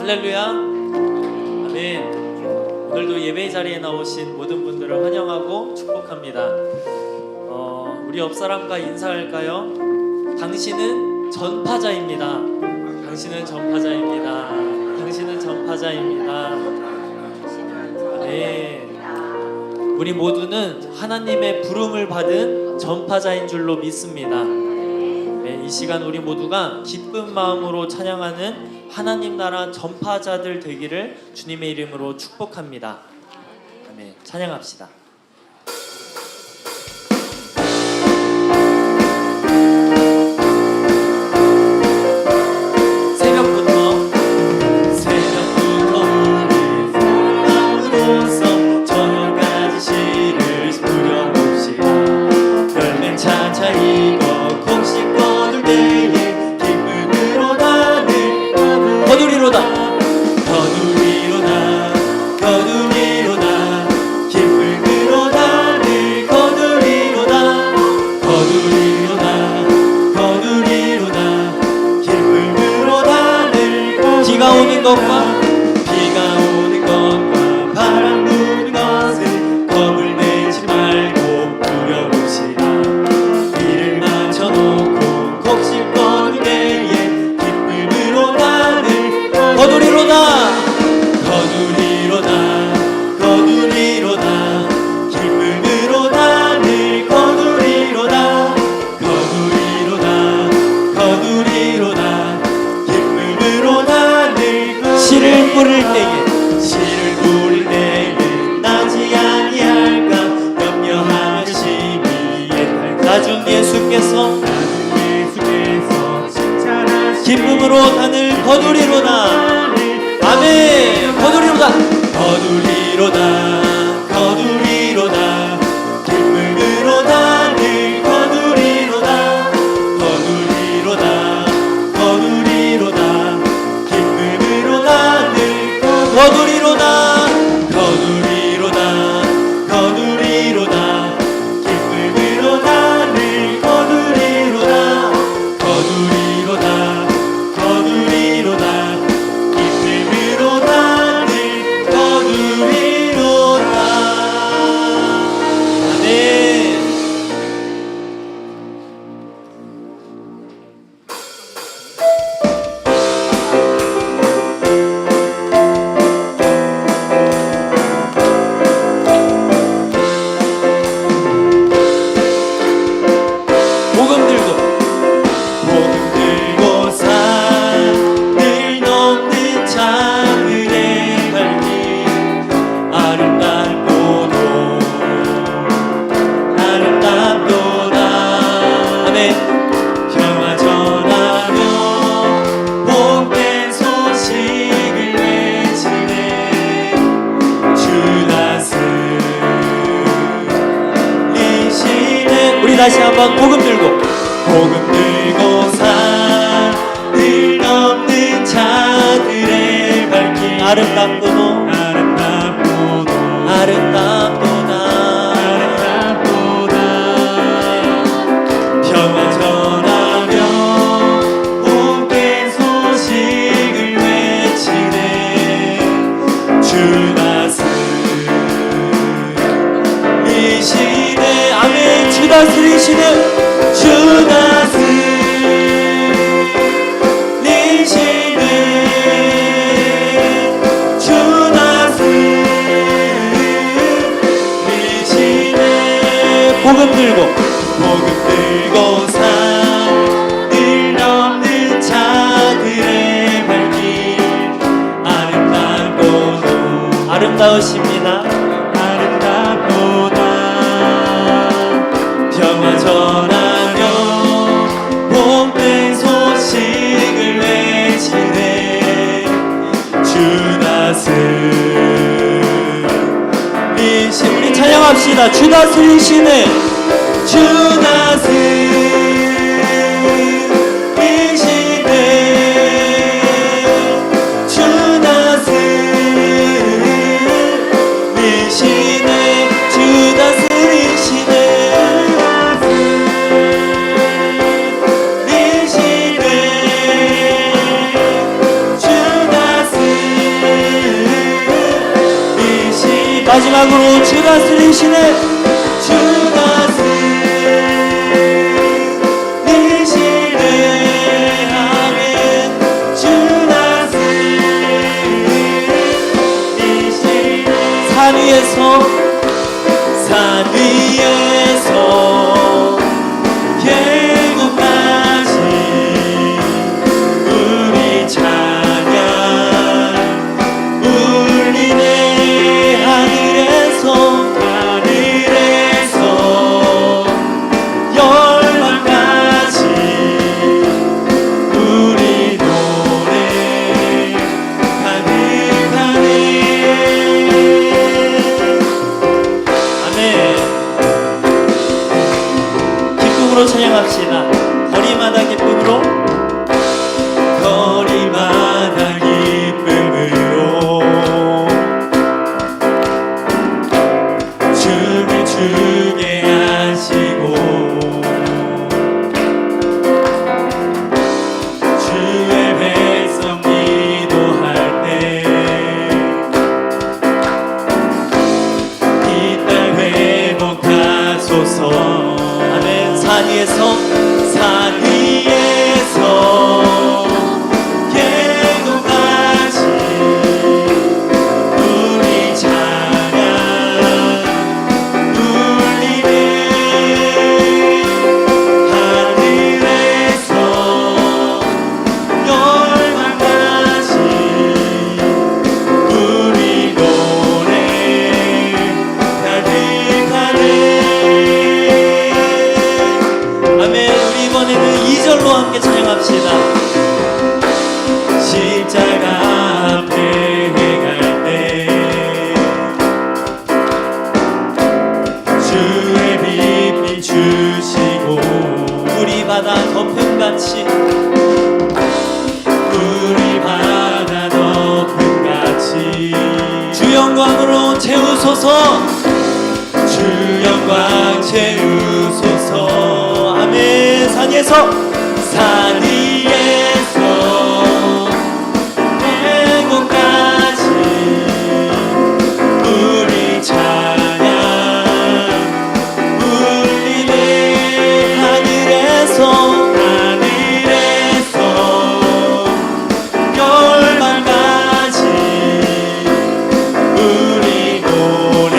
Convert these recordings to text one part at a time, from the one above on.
할렐루야. 아멘. 오늘도 예배 자리에 나오신 모든 분들을 환영하고 축복합니다. 우리 옆사람과 인사할까요? 당신은 전파자입니다. 당신은 전파자입니다. 당신은 전파자입니다. 아멘. 우리 모두는 하나님의 부름을 받은 전파자인 줄로 믿습니다. 네, 이 시간 우리 모두가 기쁜 마음으로 찬양하는 하나님 나라 전파자들 되기를 주님의 이름으로 축복합니다. 아멘. 찬양합시다. 기쁨으로 하늘 거두리로다. 아멘. 거두리로다. 거두리로다. 거두리로다. 기쁨으로 하늘 거두리로다. 거두리로다. 거두리로다. 기쁨으로 하늘 거두리로다. 거두리로다. 거두리로다. 기쁨으로 하늘 거두리로다. 거두리로다. 거두리로다. 기쁨으로 나를 거두리로다. 아멘. 복음 들고 다시 한번 복음 들고 산을 넘는 자들의 발길 아름답도다 평화 전하며 복된 소식을 외치네 주 다스리시네. 아멘. 주 다스리시네. 주 다스리시네. 주 다스리시네. 복음 들고 산을 넘는 자들의 발길 아름다우십니다. 평화 전하며 복된 소식을 외치네 주 다스리시네. 우리 찬양합시다. 주 다스리시네. 주 다스리시네. 주 다스리시네. 주 다스리시네. 주 다스리시네. 마지막으로 주 다스리시네 주 다스리시네 아멘 주 다스리시네 산 위에서 계곡까지 우리 찬양 울리네 하늘에서 열방까지 우리 노래 가득하네 아멘 기쁨으로 찬양합시다. 거리마다 기쁨으로 거리마다 기쁨으로 춤을 추게 하시고 주의 백성 기도할 때 이 땅 회복하소서 산 위에서 계곡까지 우리 찬양 울리네 하늘에서 열방까지 우리 노래 가득하네 아멘. 우리 이번에는 2절로 함께 찬양합시다. 십자가 앞에 행할 때 주의 빛 비추시고 우리 바다 덮음같이 주 영광으로 채우소서 주 영광 채우소서 아멘 산 위에서 계곡까지 우리 찬양 울리네 하늘에서 열방까지 우리 노래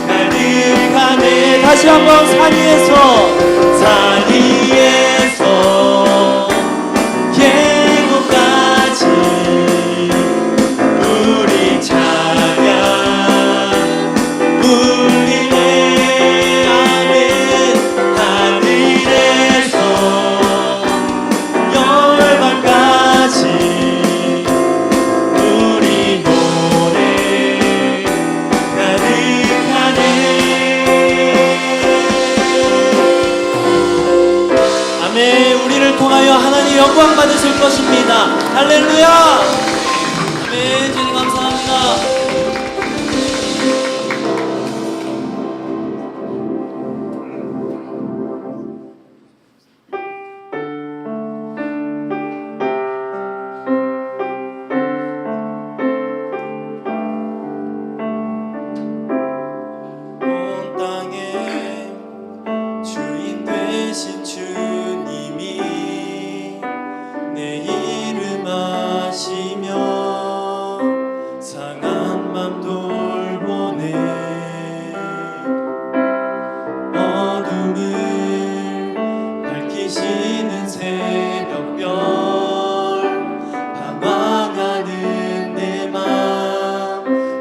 가득하네 다시 한번 산 위에서 계곡까지 우리 찬양 울리네 아멘 하늘에서 열방까지 우리 노래 가득하네 아멘 우리를 통하여 하나님 영광 받으실 것입니다 할렐루야 아멘 주님 감사합니다 온 땅에 주인 되신 주님이 내 이름 아시며 상한 맘 돌보네 어둠을 밝히시는 새벽별 방황하는 내 맘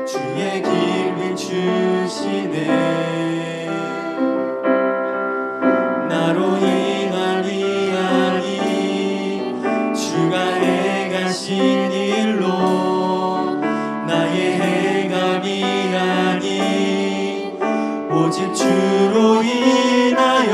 주의 길 비추시네 나로 인한 위하니 주가 행하신 일로 나의 행함이 아니 오직 주로 인하여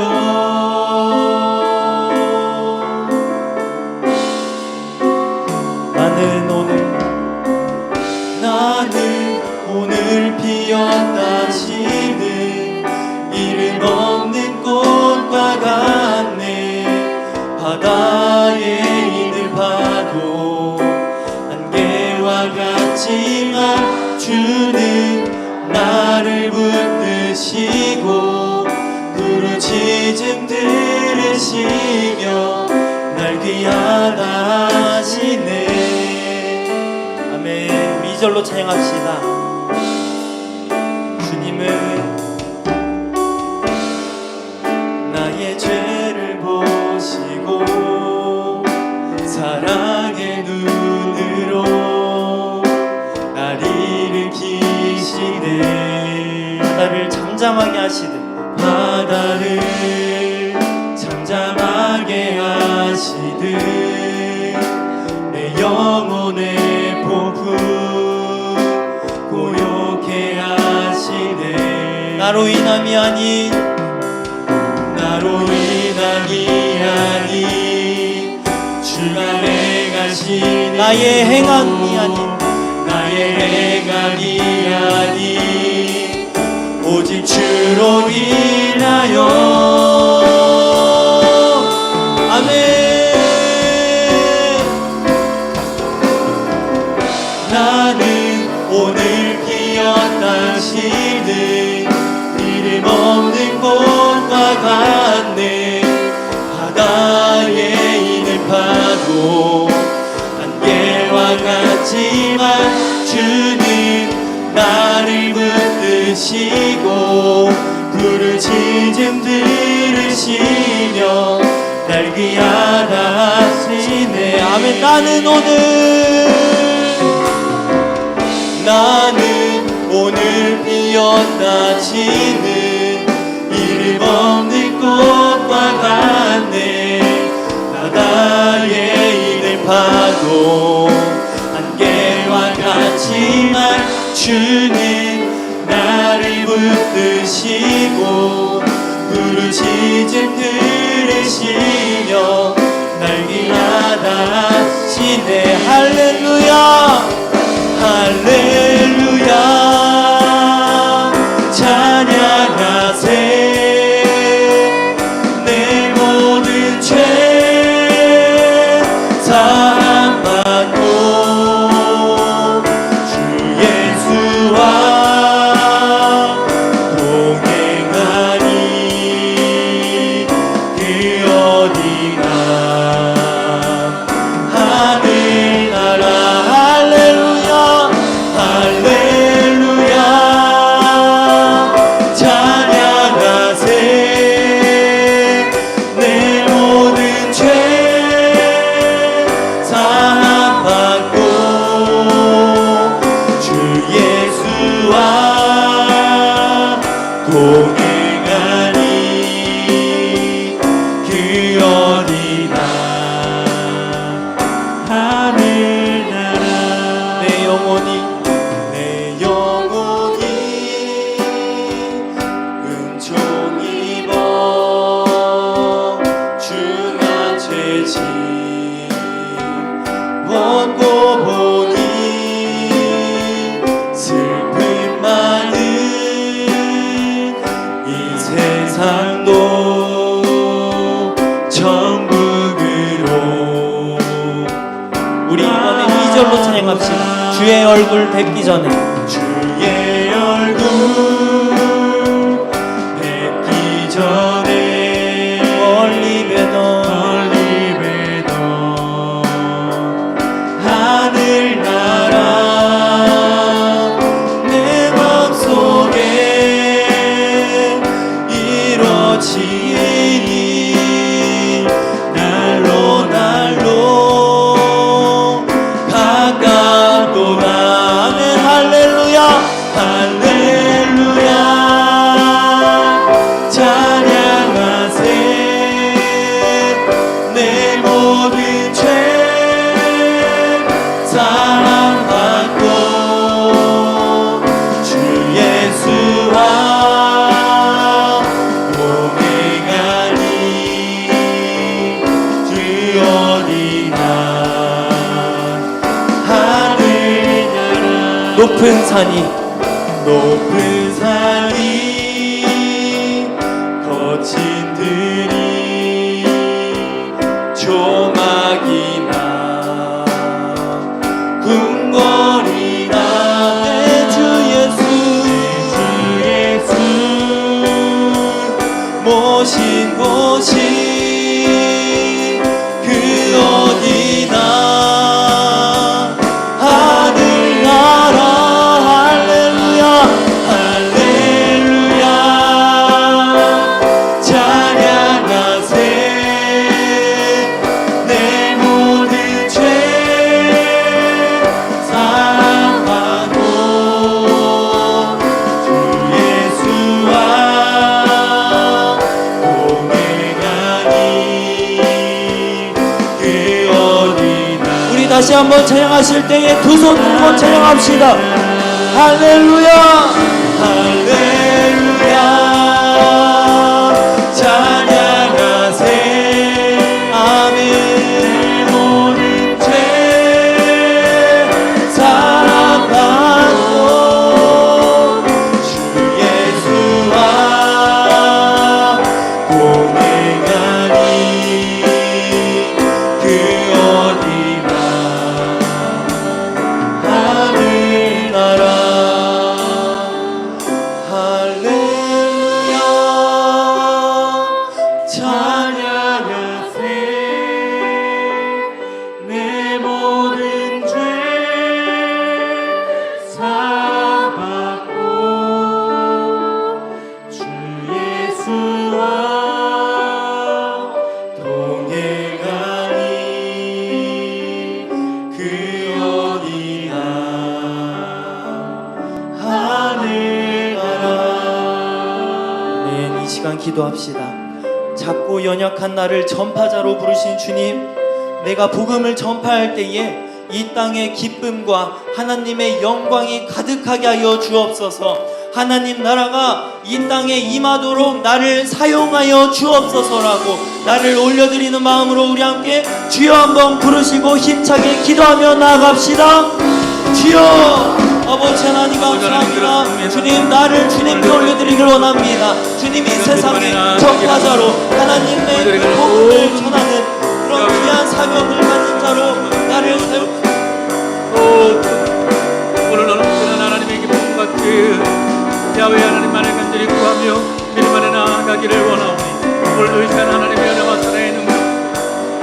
나는 오늘 피었다 지는 이름 없는 꽃과 같네 바다의 이늘 파도 안개와 같지만 주는 나를 붙드시고 부르짖음 들으시며 날 귀하다 하시네. 아멘. 2절로 찬양합시다. 주님은 나의 죄를 보시고 사랑의 눈으로 나를 일으키시네. 바다를 잠잠하게 하시듯 바다를 잠잠하게 하시듯 내 영혼의 폭풍 고요케 하시네. 나로 인함이 아닌 주가 행하시니 나의 행함이 아닌 오직 주로 인하여. 아멘. 나는 오늘 기억하시는 이름 없는 곳과 같네. 바다에 있는 파도 안개와 같지만 주는 나를 붙드시고 부르짖음 들으시며 날 귀하다 하시네. 아멘. 나는 오늘 피어나지는 이름 없는 꽃과 같네. 바다에 있는 파도 안개와 같지만 주는 나를 붙드시고 부르짖음 들으시며 날 귀하다 하시네. 할렐루야 할렐루야 찬양하세. 내 모든 죄 사함받고 주 예수와 동행하니 그 어디나 하늘나라. 할렐루야 할렐루야 찬양하세. 내 모든 죄 사함받고 주 예수와 동행하니 그 어디나 하늘나라. 내 영혼이 은총 입어 주나 죄짐 벗고 보니 슬픈 마음 이 세상도 천국으로. 우리 이번에 2절로 찬양합시다. 주의 얼굴 뵙기 전에 주의 얼굴 뵙기 전에 멀리 뵈던 하늘나라 내 맘속에 이루어지니 날로 가깝도다. 아멘. 할렐루야 할렐루야 찬양하세. 내 모든 죄 사함받고 주 예수와 동행하니 주 어디나 하늘나라. 높은 산이 거친 들이 조막이나 궁궐이나 내 주 한번 찬양하실 때에 두 손 들고 찬양합시다. 할렐루야 할렐루야 찬양하세 아멘 모든 죄 사랑받고 주 예수와 동행하니 그 어디나 하늘나라 할렐루야 찬양하세 내 모든 죄 사받고 주 예수와 동행하니 그 어디나 하늘나라. 네, 이 시간 기도합시다. 작고 연약한 나를 전파자로 부르신 주님, 내가 복음을 전파할 때에 이 땅의 기쁨과 하나님의 영광이 가득하게 하여 주옵소서. 하나님 나라가 이 땅에 임하도록 나를 사용하여 주옵소서라고 나를 올려드리는 마음으로 우리 함께 주여 한번 부르시고 힘차게 기도하며 나아갑시다. 주여 아버지 하나님 감사합니다. 주님 나를 주님께 올려드리길 원합니다. 주님이 세상의 전파자로 하나님의 그 복음을 전하는 그런 귀한 사명을 가진 자로 나를 세우시옵소서. 오늘 너는 그런 하나님의 기쁨같이 야훼 하나님만을 간절히 구하며 믿음 안에 나아가기를 원하오니 오늘도 이 시간 하나님의 은혜와 사랑의 능력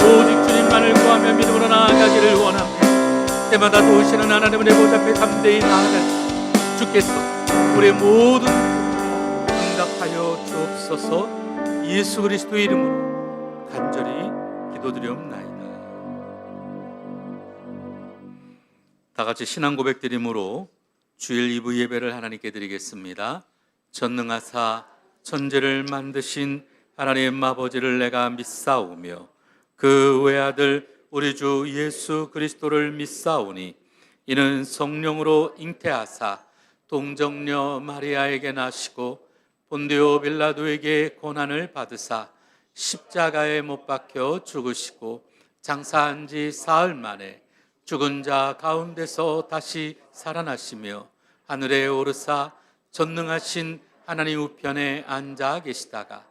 오직 주님만을 구하며 믿음으로 나아가기를 원합니다. 때마다 도우시는 하나님의 보좌 앞에 담대히 나아갈 주께서 우리의 모든 응답하여 주옵소서. 예수 그리스도의 이름으로 간절히 기도드리옵나이다. 다 같이 신앙 고백 드림으로 주일 2부 예배를 하나님께 드리겠습니다. 전능하사 천지를 만드신 하나님 아버지를 내가 믿사오며 그 외아들 우리 주 예수 그리스도를 믿사오니 이는 성령으로 잉태하사 동정녀 마리아에게 나시고 본디오 빌라도에게 고난을 받으사 십자가에 못 박혀 죽으시고 장사한 지 사흘 만에 죽은 자 가운데서 다시 살아나시며 하늘에 오르사 전능하신 하나님 우편에 앉아 계시다가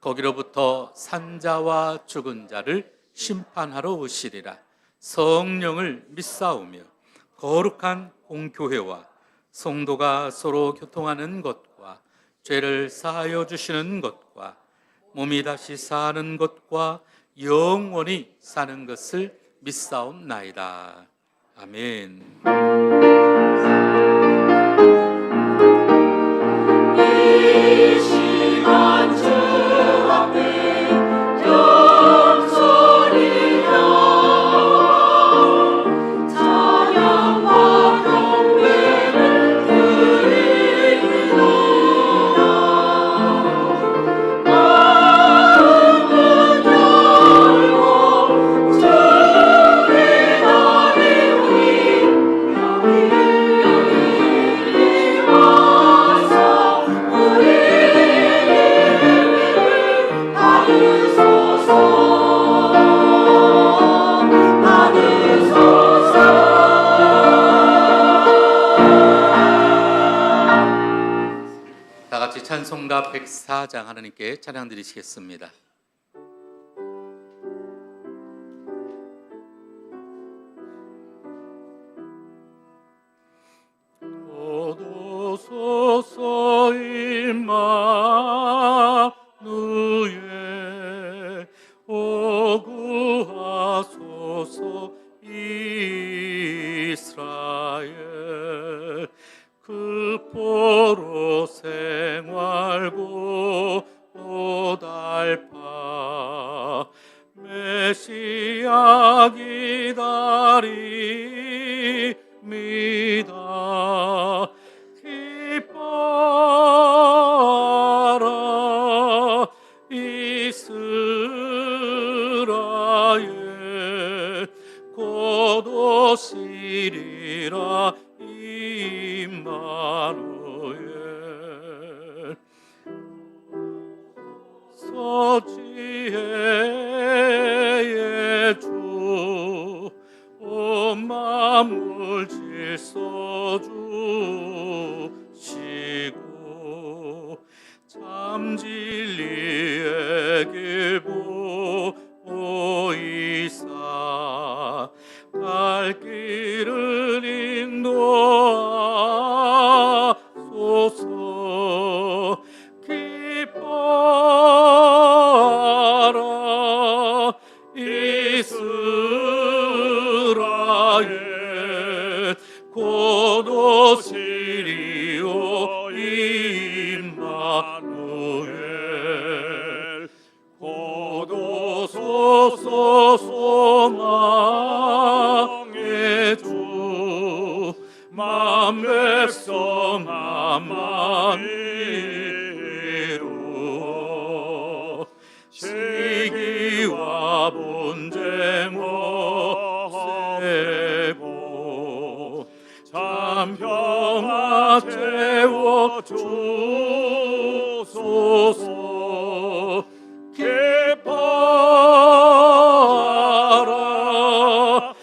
거기로부터 산자와 죽은 자를 심판하러 오시리라. 성령을 믿사오며 거룩한 공교회와 성도가 서로 교통하는 것과 죄를 사하여 주시는 것과 몸이 다시 사는 것과 영원히 사는 것을 믿사옵나이다. 아멘. 이 시간 주 앞에 경솔이여 찬양과 경배를 드리리라. 마음은 열고 주의 날이 우리 여기 와서 우리를 받으소서. 다 같이 찬송가 104장 하나님께 찬양 드리시겠습니다. 도도소서 임마누엘 오구하소서 이스라엘 그 포로 생활고 오달파 메시아 기다립니다. 기뻐하라 이스라엘 고도 임마누엘 서지혜의 주 온 만물 질서 주시고 참 진리의 길 보이사 갈 길을 인도하소서. 기뻐하라 이스라엘 곧 오시리오 임마누엘 곧 오소서 소망의 주 만백성 만만 이루어 시기와 분쟁 없애고 참 평화 채워 주소서. 기뻐하라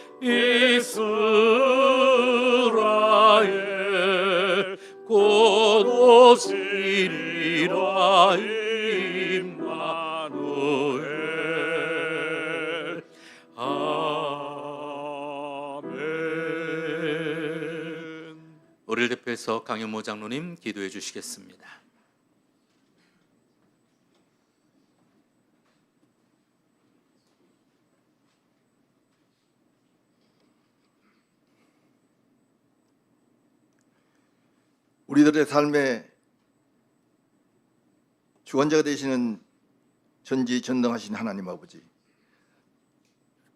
이스라엘 곧 오시리라 임마누엘. 아멘. 우리를 대표해서 강현모 장로님 기도해 주시겠습니다. 우리들의 삶의 주관자가 되시는 전지전능하신 하나님 아버지,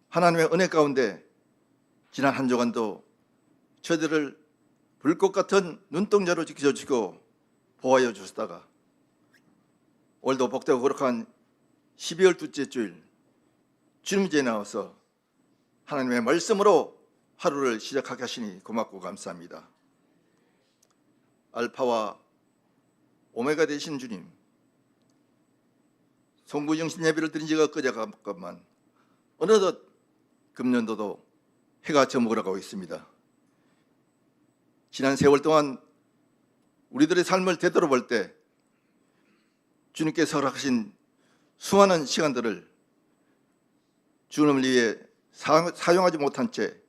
하나님의 은혜 가운데 지난 한 주간도 저희들을 불꽃 같은 눈동자로 지켜주시고 보호하여 주시다가 오늘도 복되고 거룩한 12월 둘째 주일 주님제에 나와서 하나님의 말씀으로 하루를 시작하게 하시니 고맙고 감사합니다. 알파와 오메가 되신 주님, 송구정신 예배를 드린 지가 엊그제만 어느덧 금년도도 해가 저물어가고 있습니다. 지난 세월 동안 우리들의 삶을 되돌아볼 때 주님께서 허락하신 수많은 시간들을 주님을 위해 사용하지 못한 채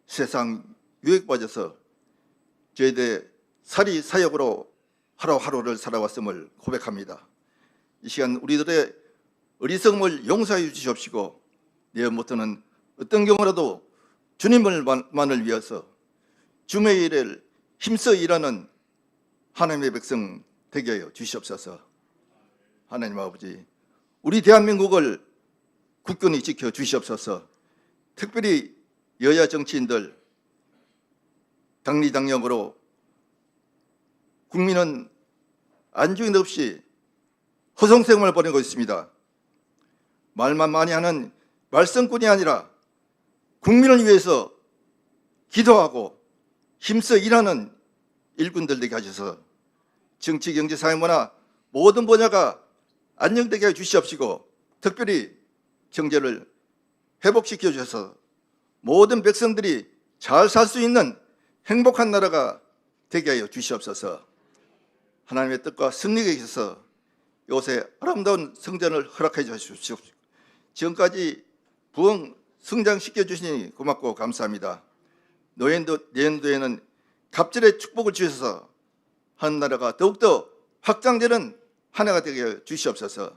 세상 유혹에 빠져서 저희들의 살이 사역으로 하루하루를 살아왔음을 고백합니다. 이 시간 우리들의 어리석음을 용서해 주시옵시고 내일부터는 어떤 경우라도 주님만을 위해서 주의 일을 힘써 일하는 하나님의 백성 되게 하여 주시옵소서. 하나님 아버지, 우리 대한민국을 굳건히 지켜 주시옵소서. 특별히 여야 정치인들 당리당령으로 국민은 안중에 없이 허송세월을 보내고 있습니다. 말만 많이 하는 말썽꾼이 아니라 국민을 위해서 기도하고 힘써 일하는 일꾼들 되게 하셔서 정치, 경제, 사회, 문화 모든 분야가 안정되게 해주시옵시고 특별히 경제를 회복시켜 주셔서 모든 백성들이 잘 살 수 있는 행복한 나라가 되게 하여 주시옵소서. 하나님의 뜻과 승리가 있어서 이곳에 아름다운 성전을 허락해 주십시오. 지금까지 부흥 성장시켜 주시니 고맙고 감사합니다. 내년도에는 갑절의 축복을 주셔서 한나라가 더욱더 확장되는 한 해가 되게 하여 주시옵소서.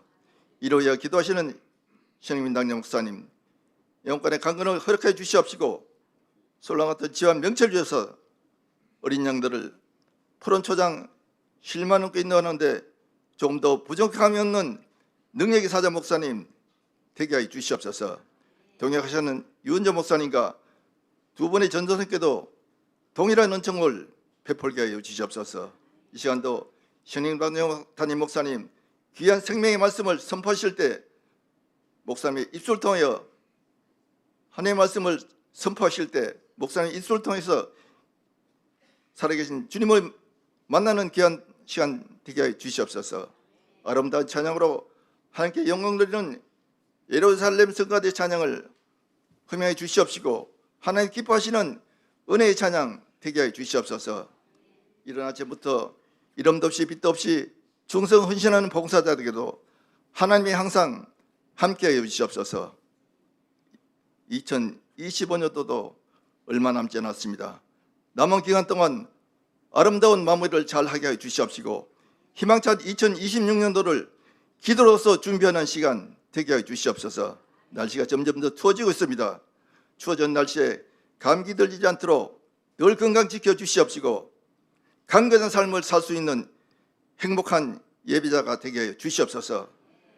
이로 위하여 기도하시는 신흥민당령 목사님 영권의 강건을 허락해 주시옵시고 솔랑 같은 지원 명철 주셔서 어린 양들을 푸른 초장 실만 넘게 인도하는데 좀 더 부족함이 없는 능력의 사자 목사님 되게 하여 주시옵소서. 동역하시는 유은조 목사님과 두 분의 전도사님께도 동일한 은총을 베풀게 하여 주시옵소서. 이 시간도 신흥민당령 담임 목사님 귀한 생명의 말씀을 선포하실 때 목사님의 입술을 통하여 하나님의 말씀을 선포하실 때 목사님의 입술을 통해서 살아계신 주님을 만나는 귀한 시간 되게 하여 주시옵소서. 아름다운 찬양으로 하나님께 영광 돌리는 예루살렘 성가대 찬양을 흠양해 주시옵시고 하나님 기뻐하시는 은혜의 찬양 되게 하여 주시옵소서. 이른 아침부터 이름도 없이 빛도 없이 충성 헌신하는 봉사자들에게도 하나님이 항상 함께하여 주시옵소서. 2025년도도 얼마 남지 않았습니다. 남은 기간 동안 아름다운 마무리를 잘 하게 하여 주시옵시고 희망찬 2026년도를 기도로서 준비하는 시간 되게 하여 주시옵소서. 날씨가 점점 더 추워지고 있습니다. 추워진 날씨에 감기 들리지 않도록 늘 건강 지켜 주시옵시고 강건한 삶을 살 수 있는 행복한 예비자가 되게 하여 주시옵소서.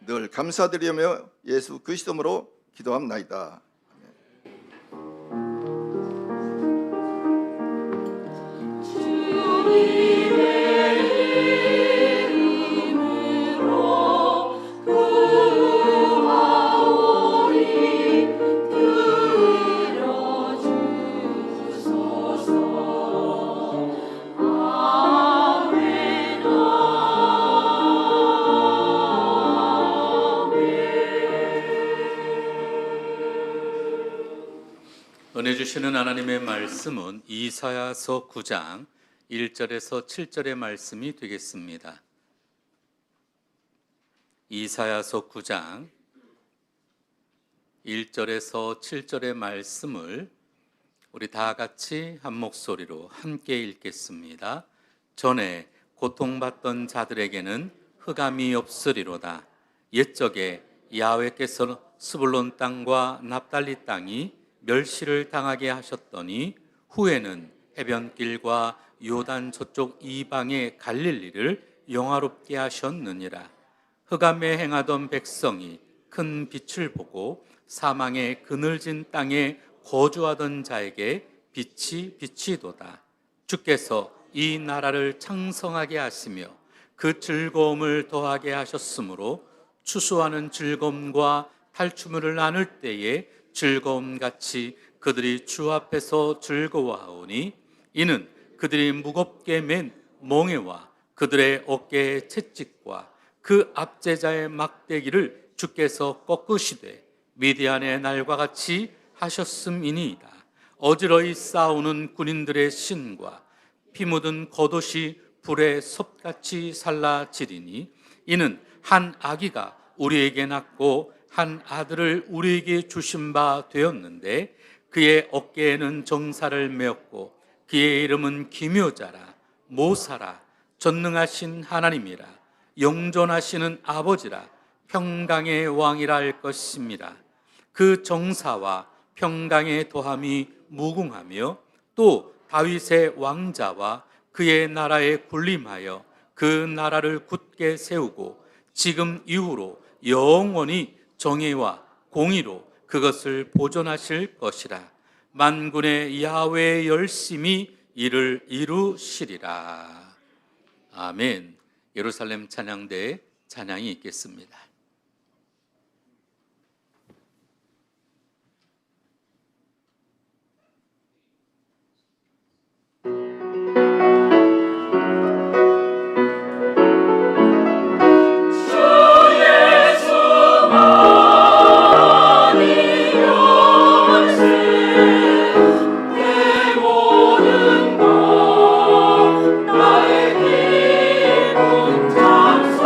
늘 감사드리며 예수 그리스도로 기도합나이다. 은혜 주시는 하나님의 말씀은 이사야서 9장 1절에서 7절의 말씀이 되겠습니다. 이사야서 9장 1절에서 7절의 말씀을 우리 다 같이 한 목소리로 함께 읽겠습니다. 전에 고통받던 자들에게는 흑암이 없으리로다. 옛적에 야훼께서 스불론 땅과 납달리 땅이 멸시를 당하게 하셨더니 후에는 해변길과 요단 저쪽 이방의 갈릴리를 영화롭게 하셨느니라. 흑암에 행하던 백성이 큰 빛을 보고 사망의 그늘진 땅에 거주하던 자에게 빛이 비치도다. 주께서 이 나라를 창성하게 하시며 그 즐거움을 더하게 하셨으므로 추수하는 즐거움과 탈춤을 나눌 때에 즐거움같이 그들이 주 앞에서 즐거워하오니 이는 그들이 무겁게 맨 멍에와 그들의 어깨의 채찍과 그 압제자의 막대기를 주께서 꺾으시되 미디안의 날과 같이 하셨음이니이다. 어지러이 싸우는 군인들의 신과 피 묻은 겉옷이 불에 섭같이 살라지리니 이는 한 아기가 우리에게 낳고 한 아들을 우리에게 주신 바 되었는데 그의 어깨에는 정사를 메었고 그의 이름은 기묘자라 모사라 전능하신 하나님이라 영존하시는 아버지라 평강의 왕이라 할 것입니다. 그 정사와 평강의 도함이 무궁하며 또 다윗의 왕자와 그의 나라에 군림하여 그 나라를 굳게 세우고 지금 이후로 영원히 정의와 공의로 그것을 보존하실 것이라. 만군의 야훼의 열심히 이를 이루시리라. 아멘. 예루살렘 찬양대에 찬양이 있겠습니다. 나의 기쁨 찬송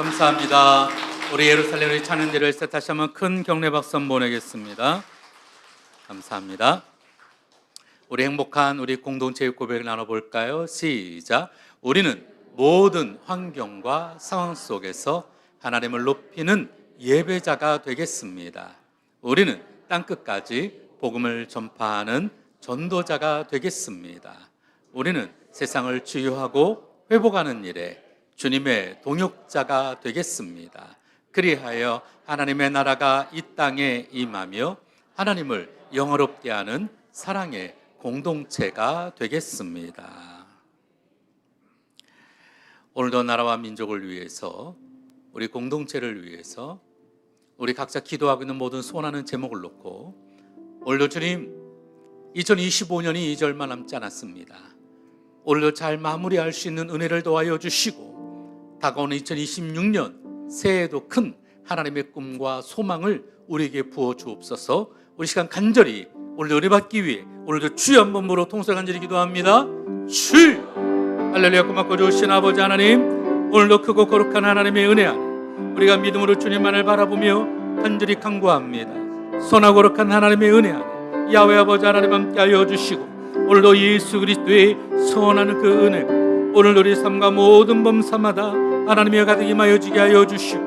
감사합니다. 우리 예루살렘의 찬양대를 다시 한번 큰 격려 박수 한번 보내겠습니다. 감사합니다. 우리 행복한 우리 공동체의 고백을 나눠볼까요? 시작. 우리는 모든 환경과 상황 속에서 하나님을 높이는 예배자가 되겠습니다. 우리는 땅끝까지 복음을 전파하는 전도자가 되겠습니다. 우리는 세상을 치유하고 회복하는 일에 주님의 동역자가 되겠습니다. 그리하여 하나님의 나라가 이 땅에 임하며 하나님을 영화롭게 하는 사랑의 공동체가 되겠습니다. 오늘도 나라와 민족을 위해서, 우리 공동체를 위해서 우리 각자 기도하고 있는 모든 소원하는 제목을 놓고, 오늘도 주님 2025년이 2절만 남지 않았습니다. 오늘도 잘 마무리할 수 있는 은혜를 도와여 주시고, 다가오는 2026년 새해에도 큰 하나님의 꿈과 소망을 우리에게 부어 주옵소서. 우리 시간 간절히 오늘도 은혜 받기 위해 오늘도 주여 한번 부르러 통성 간절히 기도합니다. 주 할렐루야. 고맙고 좋으신 아버지 하나님, 오늘도 크고 거룩한 하나님의 은혜 안에 우리가 믿음으로 주님만을 바라보며 간절히 간구합니다. 선하고 거룩한 하나님의 은혜 안에 야훼 아버지 하나님 함께하여 주시고, 오늘도 예수 그리스도의 선한 그 은혜, 오늘도 우리 삶과 모든 범사마다 하나님의 가득 임하여 지게 하여 주시고,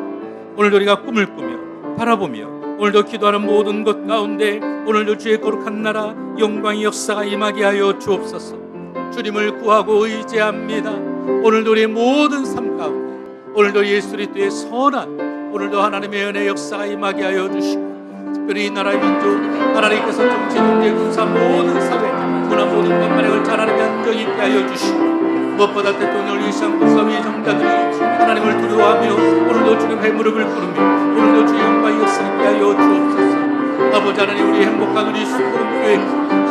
오늘도 우리가 꿈을 꾸며 바라보며 오늘도 기도하는 모든 것 가운데 오늘도 주의 거룩한 나라 영광의 역사가 임하게 하여 주옵소서. 주님을 구하고 의지합니다. 오늘도 우리의 모든 삶 가운데 오늘도 예수 그리스도의 선한, 오늘도 하나님의 은혜 역사가 임하게 하여 주시고, 특별히 이 나라의 민족, 하나님께서 정치, 경제, 군사 모든 사회, 문화 모든 것만에 걸쳐 하나님의 안정이 있게 하여 주시고, 무엇보다 대통령을 위시한 국사위 정자들이 하나님을 두려워하며 오늘도 주님의 무릎을 꿇으며 오늘도 주의 영광의 역사 있게 하여 주옵소서. 아버지 하나님, 우리 행복한 우리 수구름교회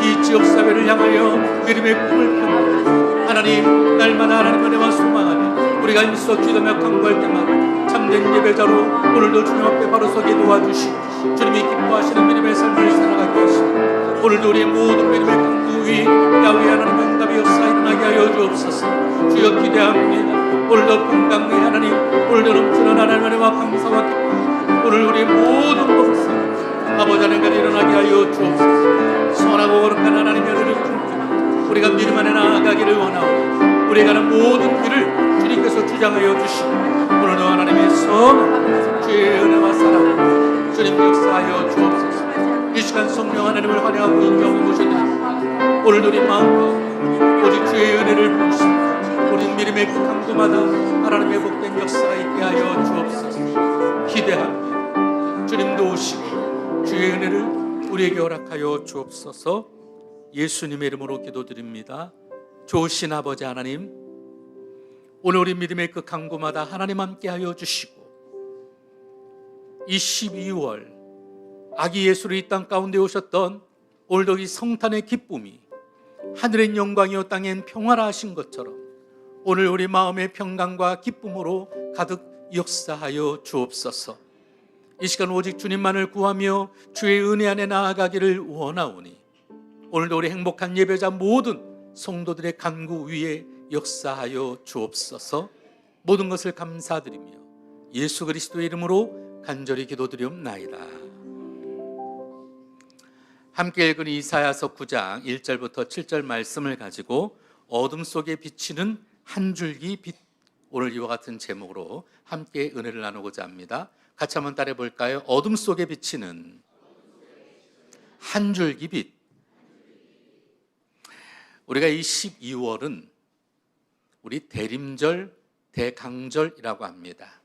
이 지역사회를 향하여 믿음의 꿈을 펴고, 하나님 날마다 하나님의 은혜와 소망 안에 우리가 힘써 기도며 간구할 때마다 참된 예배자로 오늘도 주님 앞에 바로 서게 도와주시고, 주님이 기뻐하시는 믿음의 삶을 살아가게 하시고, 오늘도 우리의 모든 믿음의 간구 위에 야훼 하나님 응답의 역사가 일어나게 하여 주옵소서. 주여 기대합니다. 오늘도 평강의 하나님, 오늘도 넘치는 하나님의 은혜와 감사와 기쁨, 오늘 우리의 모든 법사 아버지 하나님께 일어나게 하여 주옵소서. 선하고 거룩한 하나님의 은혜를 품고 우리가 믿음 안에 나아가기를 원하오니 우리가 가는 모든 길을 주님께서 주장하여 주시고, 오늘도 하나님의 선 주의 은혜와 사랑 주님 역사하여 주옵소서. 이 시간 성령 하나님을 환영하고 인정하고 모셔드립니다. 오늘도 우리 마음과 오직 주의 은혜를 부으시고 우리 믿음의 그 강도마다 하나님의 복된 역사가 있게 하여 주옵소서. 기대합니다. 주님도 오시고 주의 은혜를 우리에게 허락하여 주옵소서. 예수님의 이름으로 기도드립니다. 좋으신 아버지 하나님, 오늘 우리 믿음의 그 강구마다 하나님 함께 하여 주시고, 이 12월 아기 예수를 이 땅 가운데 오셨던 오늘도 이 성탄의 기쁨이 하늘의 영광이요 땅엔 평화라 하신 것처럼 오늘 우리 마음의 평강과 기쁨으로 가득 역사하여 주옵소서. 이 시간 오직 주님만을 구하며 주의 은혜 안에 나아가기를 원하오니 오늘도 우리 행복한 예배자 모든 성도들의 간구 위에 역사하여 주옵소서. 모든 것을 감사드리며 예수 그리스도의 이름으로 간절히 기도드리옵나이다. 함께 읽은 이사야서 9장 1절부터 7절 말씀을 가지고 어둠 속에 비치는 한 줄기 빛, 오늘 이와 같은 제목으로 함께 은혜를 나누고자 합니다. 같이 한번 따라해 볼까요? 어둠 속에 비치는 한 줄기 빛. 우리가 이 12월은 우리 대림절, 대강절이라고 합니다.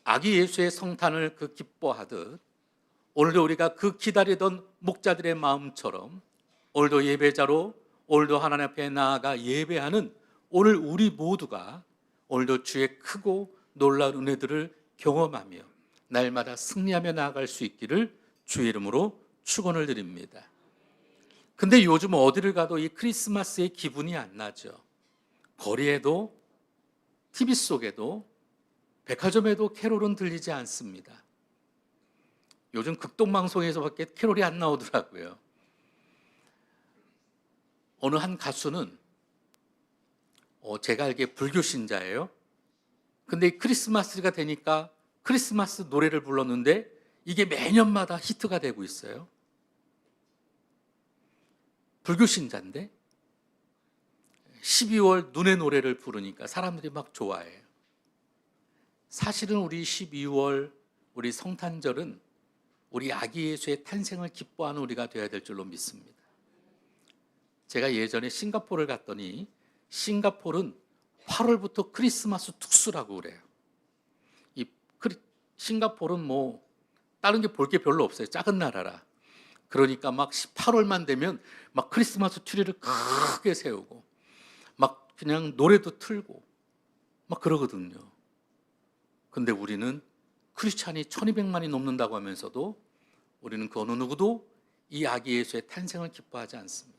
아기 예수의 성탄을 그 기뻐하듯 오늘도 우리가 그 기다리던 목자들의 마음처럼 오늘도 예배자로 오늘도 하나님 앞에 나아가 예배하는 오늘 우리 모두가 오늘도 주의 크고 놀라운 은혜들을 경험하며 날마다 승리하며 나아갈 수 있기를 주의 이름으로 축원을 드립니다. 근데 요즘 어디를 가도 이 크리스마스의 기분이 안 나죠. 거리에도 TV 속에도 백화점에도 캐롤은 들리지 않습니다. 요즘 극동방송에서밖에 캐롤이 안 나오더라고요. 어느 한 가수는 제가 알기에 불교 신자예요. 근데 크리스마스가 되니까 크리스마스 노래를 불렀는데 이게 매년마다 히트가 되고 있어요. 불교 신자인데 12월 눈의 노래를 부르니까 사람들이 막 좋아해요. 사실은 우리 12월 우리 성탄절은 우리 아기 예수의 탄생을 기뻐하는 우리가 되어야 될 줄로 믿습니다. 제가 예전에 싱가포르를 갔더니 싱가포르는 8월부터 크리스마스 특수라고 그래요. 싱가포르는 뭐 다른 게 볼 게 별로 없어요. 작은 나라라. 그러니까 막 8월만 되면 막 크리스마스 트리를 크게 세우고 막 그냥 노래도 틀고 막 그러거든요. 근데 우리는 크리스찬이 1200만이 넘는다고 하면서도 우리는 그 어느 누구도 이 아기 예수의 탄생을 기뻐하지 않습니다.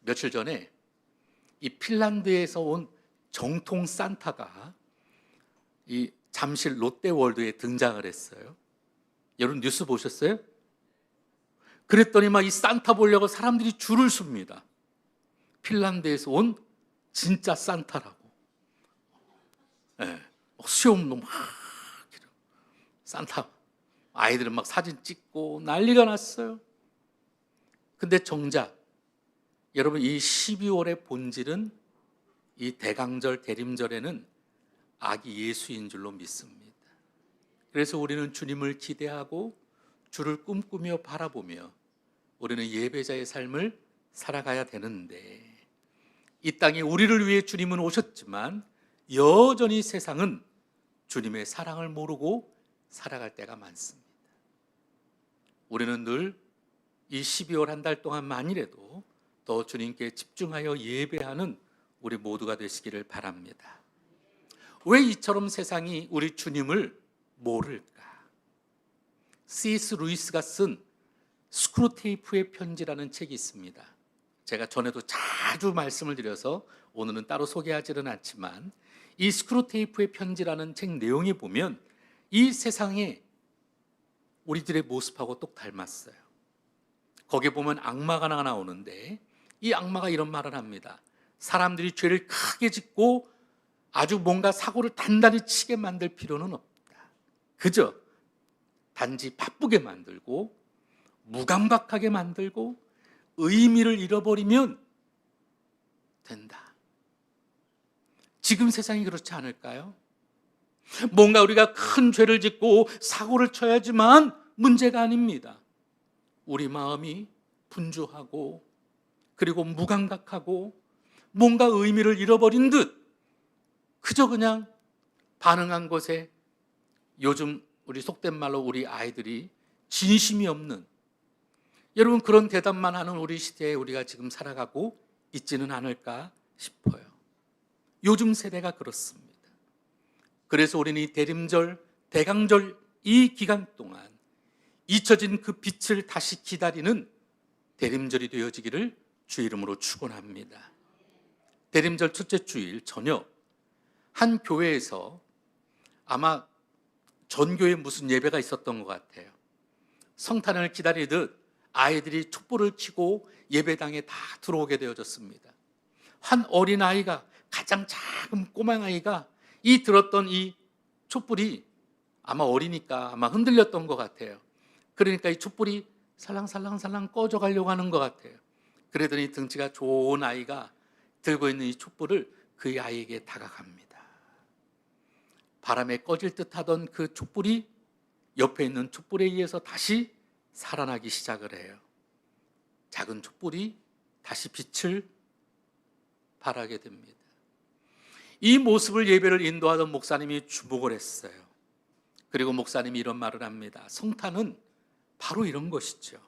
며칠 전에 이 핀란드에서 온 정통 산타가 이 잠실 롯데월드에 등장을 했어요. 여러분 뉴스 보셨어요? 그랬더니 막 이 산타 보려고 사람들이 줄을 섭니다. 핀란드에서 온 진짜 산타라고. 네, 수염도 막 산타 아이들은 막 사진 찍고 난리가 났어요. 근데 정작 여러분 이 12월의 본질은 이 대강절 대림절에는 아기 예수인 줄로 믿습니다. 그래서 우리는 주님을 기대하고 주를 꿈꾸며 바라보며 우리는 예배자의 삶을 살아가야 되는데 이 땅에 우리를 위해 주님은 오셨지만 여전히 세상은 주님의 사랑을 모르고 살아갈 때가 많습니다. 우리는 늘 이 12월 한 달 동안만이라도 더 주님께 집중하여 예배하는 우리 모두가 되시기를 바랍니다. 왜 이처럼 세상이 우리 주님을 모를까? C.S. 루이스가 쓴 스크루테이프의 편지라는 책이 있습니다. 제가 전에도 자주 말씀을 드려서 오늘은 따로 소개하지는 않지만 이 스크루테이프의 편지라는 책 내용에 보면 이 세상에 우리들의 모습하고 똑 닮았어요. 거기에 보면 악마가 나오는데 이 악마가 이런 말을 합니다. 사람들이 죄를 크게 짓고 아주 뭔가 사고를 단단히 치게 만들 필요는 없다. 그저 단지 바쁘게 만들고 무감각하게 만들고 의미를 잃어버리면 된다. 지금 세상이 그렇지 않을까요? 뭔가 우리가 큰 죄를 짓고 사고를 쳐야지만 문제가 아닙니다. 우리 마음이 분주하고 그리고 무감각하고 뭔가 의미를 잃어버린 듯 그저 그냥 반응한 것에 요즘 우리 속된 말로 우리 아이들이 진심이 없는 여러분 그런 대답만 하는 우리 시대에 우리가 지금 살아가고 있지는 않을까 싶어요. 요즘 세대가 그렇습니다. 그래서 우리는 이 대림절, 대강절 이 기간 동안 잊혀진 그 빛을 다시 기다리는 대림절이 되어지기를 주 이름으로 축원합니다. 대림절 첫째 주일 저녁 한 교회에서 아마 전교에 무슨 예배가 있었던 것 같아요. 성탄을 기다리듯 아이들이 촛불을 켜고 예배당에 다 들어오게 되어졌습니다. 한 어린아이가 가장 작은 꼬맹아이가 이 들었던 이 촛불이 아마 어리니까 아마 흔들렸던 것 같아요. 그러니까 이 촛불이 살랑살랑살랑 꺼져가려고 하는 것 같아요. 그러더니 등치가 좋은 아이가 들고 있는 이 촛불을 그 아이에게 다가갑니다. 바람에 꺼질 듯 하던 그 촛불이 옆에 있는 촛불에 의해서 다시 살아나기 시작을 해요. 작은 촛불이 다시 빛을 발하게 됩니다. 이 모습을 예배를 인도하던 목사님이 주목을 했어요. 그리고 목사님이 이런 말을 합니다. 성탄은 바로 이런 것이죠.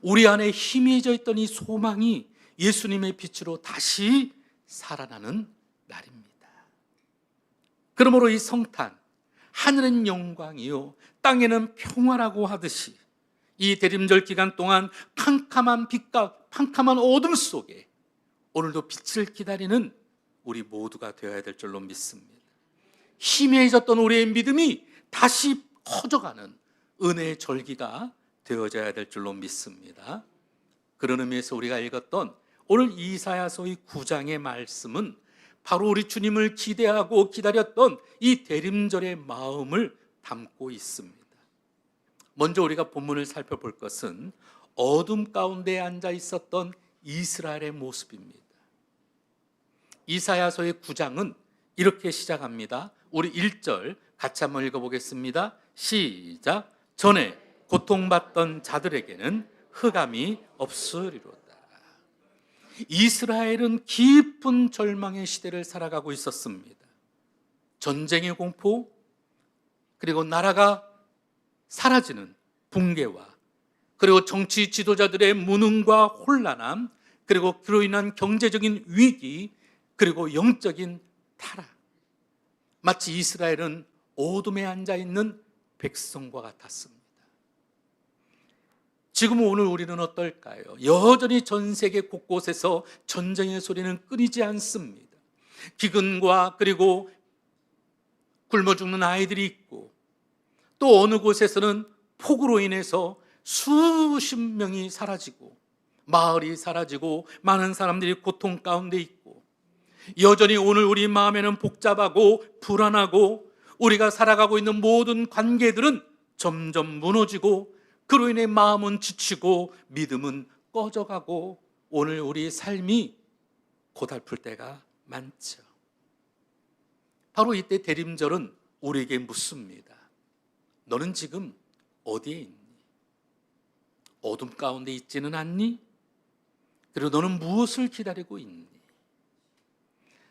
우리 안에 희미해져 있던 이 소망이 예수님의 빛으로 다시 살아나는 날입니다. 그러므로 이 성탄, 하늘은 영광이요 땅에는 평화라고 하듯이 이 대림절 기간 동안 캄캄한 빛과 캄캄한 어둠 속에 오늘도 빛을 기다리는 우리 모두가 되어야 될 줄로 믿습니다. 희미해졌던 우리의 믿음이 다시 커져가는 은혜의 절기가 되어져야 될 줄로 믿습니다. 그런 의미에서 우리가 읽었던 오늘 이사야서의 9장의 말씀은 바로 우리 주님을 기대하고 기다렸던 이 대림절의 마음을 담고 있습니다. 먼저 우리가 본문을 살펴볼 것은 어둠 가운데 앉아 있었던 이스라엘의 모습입니다. 이사야서의 9장은 이렇게 시작합니다. 우리 1절 같이 한번 읽어보겠습니다. 시작. 전에 고통받던 자들에게는 흑암이 없으리로다. 이스라엘은 깊은 절망의 시대를 살아가고 있었습니다. 전쟁의 공포, 그리고 나라가 사라지는 붕괴와, 그리고 정치 지도자들의 무능과 혼란함, 그리고 그로 인한 경제적인 위기, 그리고 영적인 타락. 마치 이스라엘은 어둠에 앉아 있는 백성과 같았습니다. 지금 오늘 우리는 어떨까요? 여전히 전 세계 곳곳에서 전쟁의 소리는 끊이지 않습니다. 기근과 그리고 굶어 죽는 아이들이 있고, 또 어느 곳에서는 폭우로 인해서 수십 명이 사라지고 마을이 사라지고 많은 사람들이 고통 가운데 있고, 여전히 오늘 우리 마음에는 복잡하고 불안하고 우리가 살아가고 있는 모든 관계들은 점점 무너지고, 그로 인해 마음은 지치고 믿음은 꺼져가고, 오늘 우리 삶이 고달플 때가 많죠. 바로 이때 대림절은 우리에게 묻습니다. 너는 지금 어디에 있니? 어둠 가운데 있지는 않니? 그리고 너는 무엇을 기다리고 있니?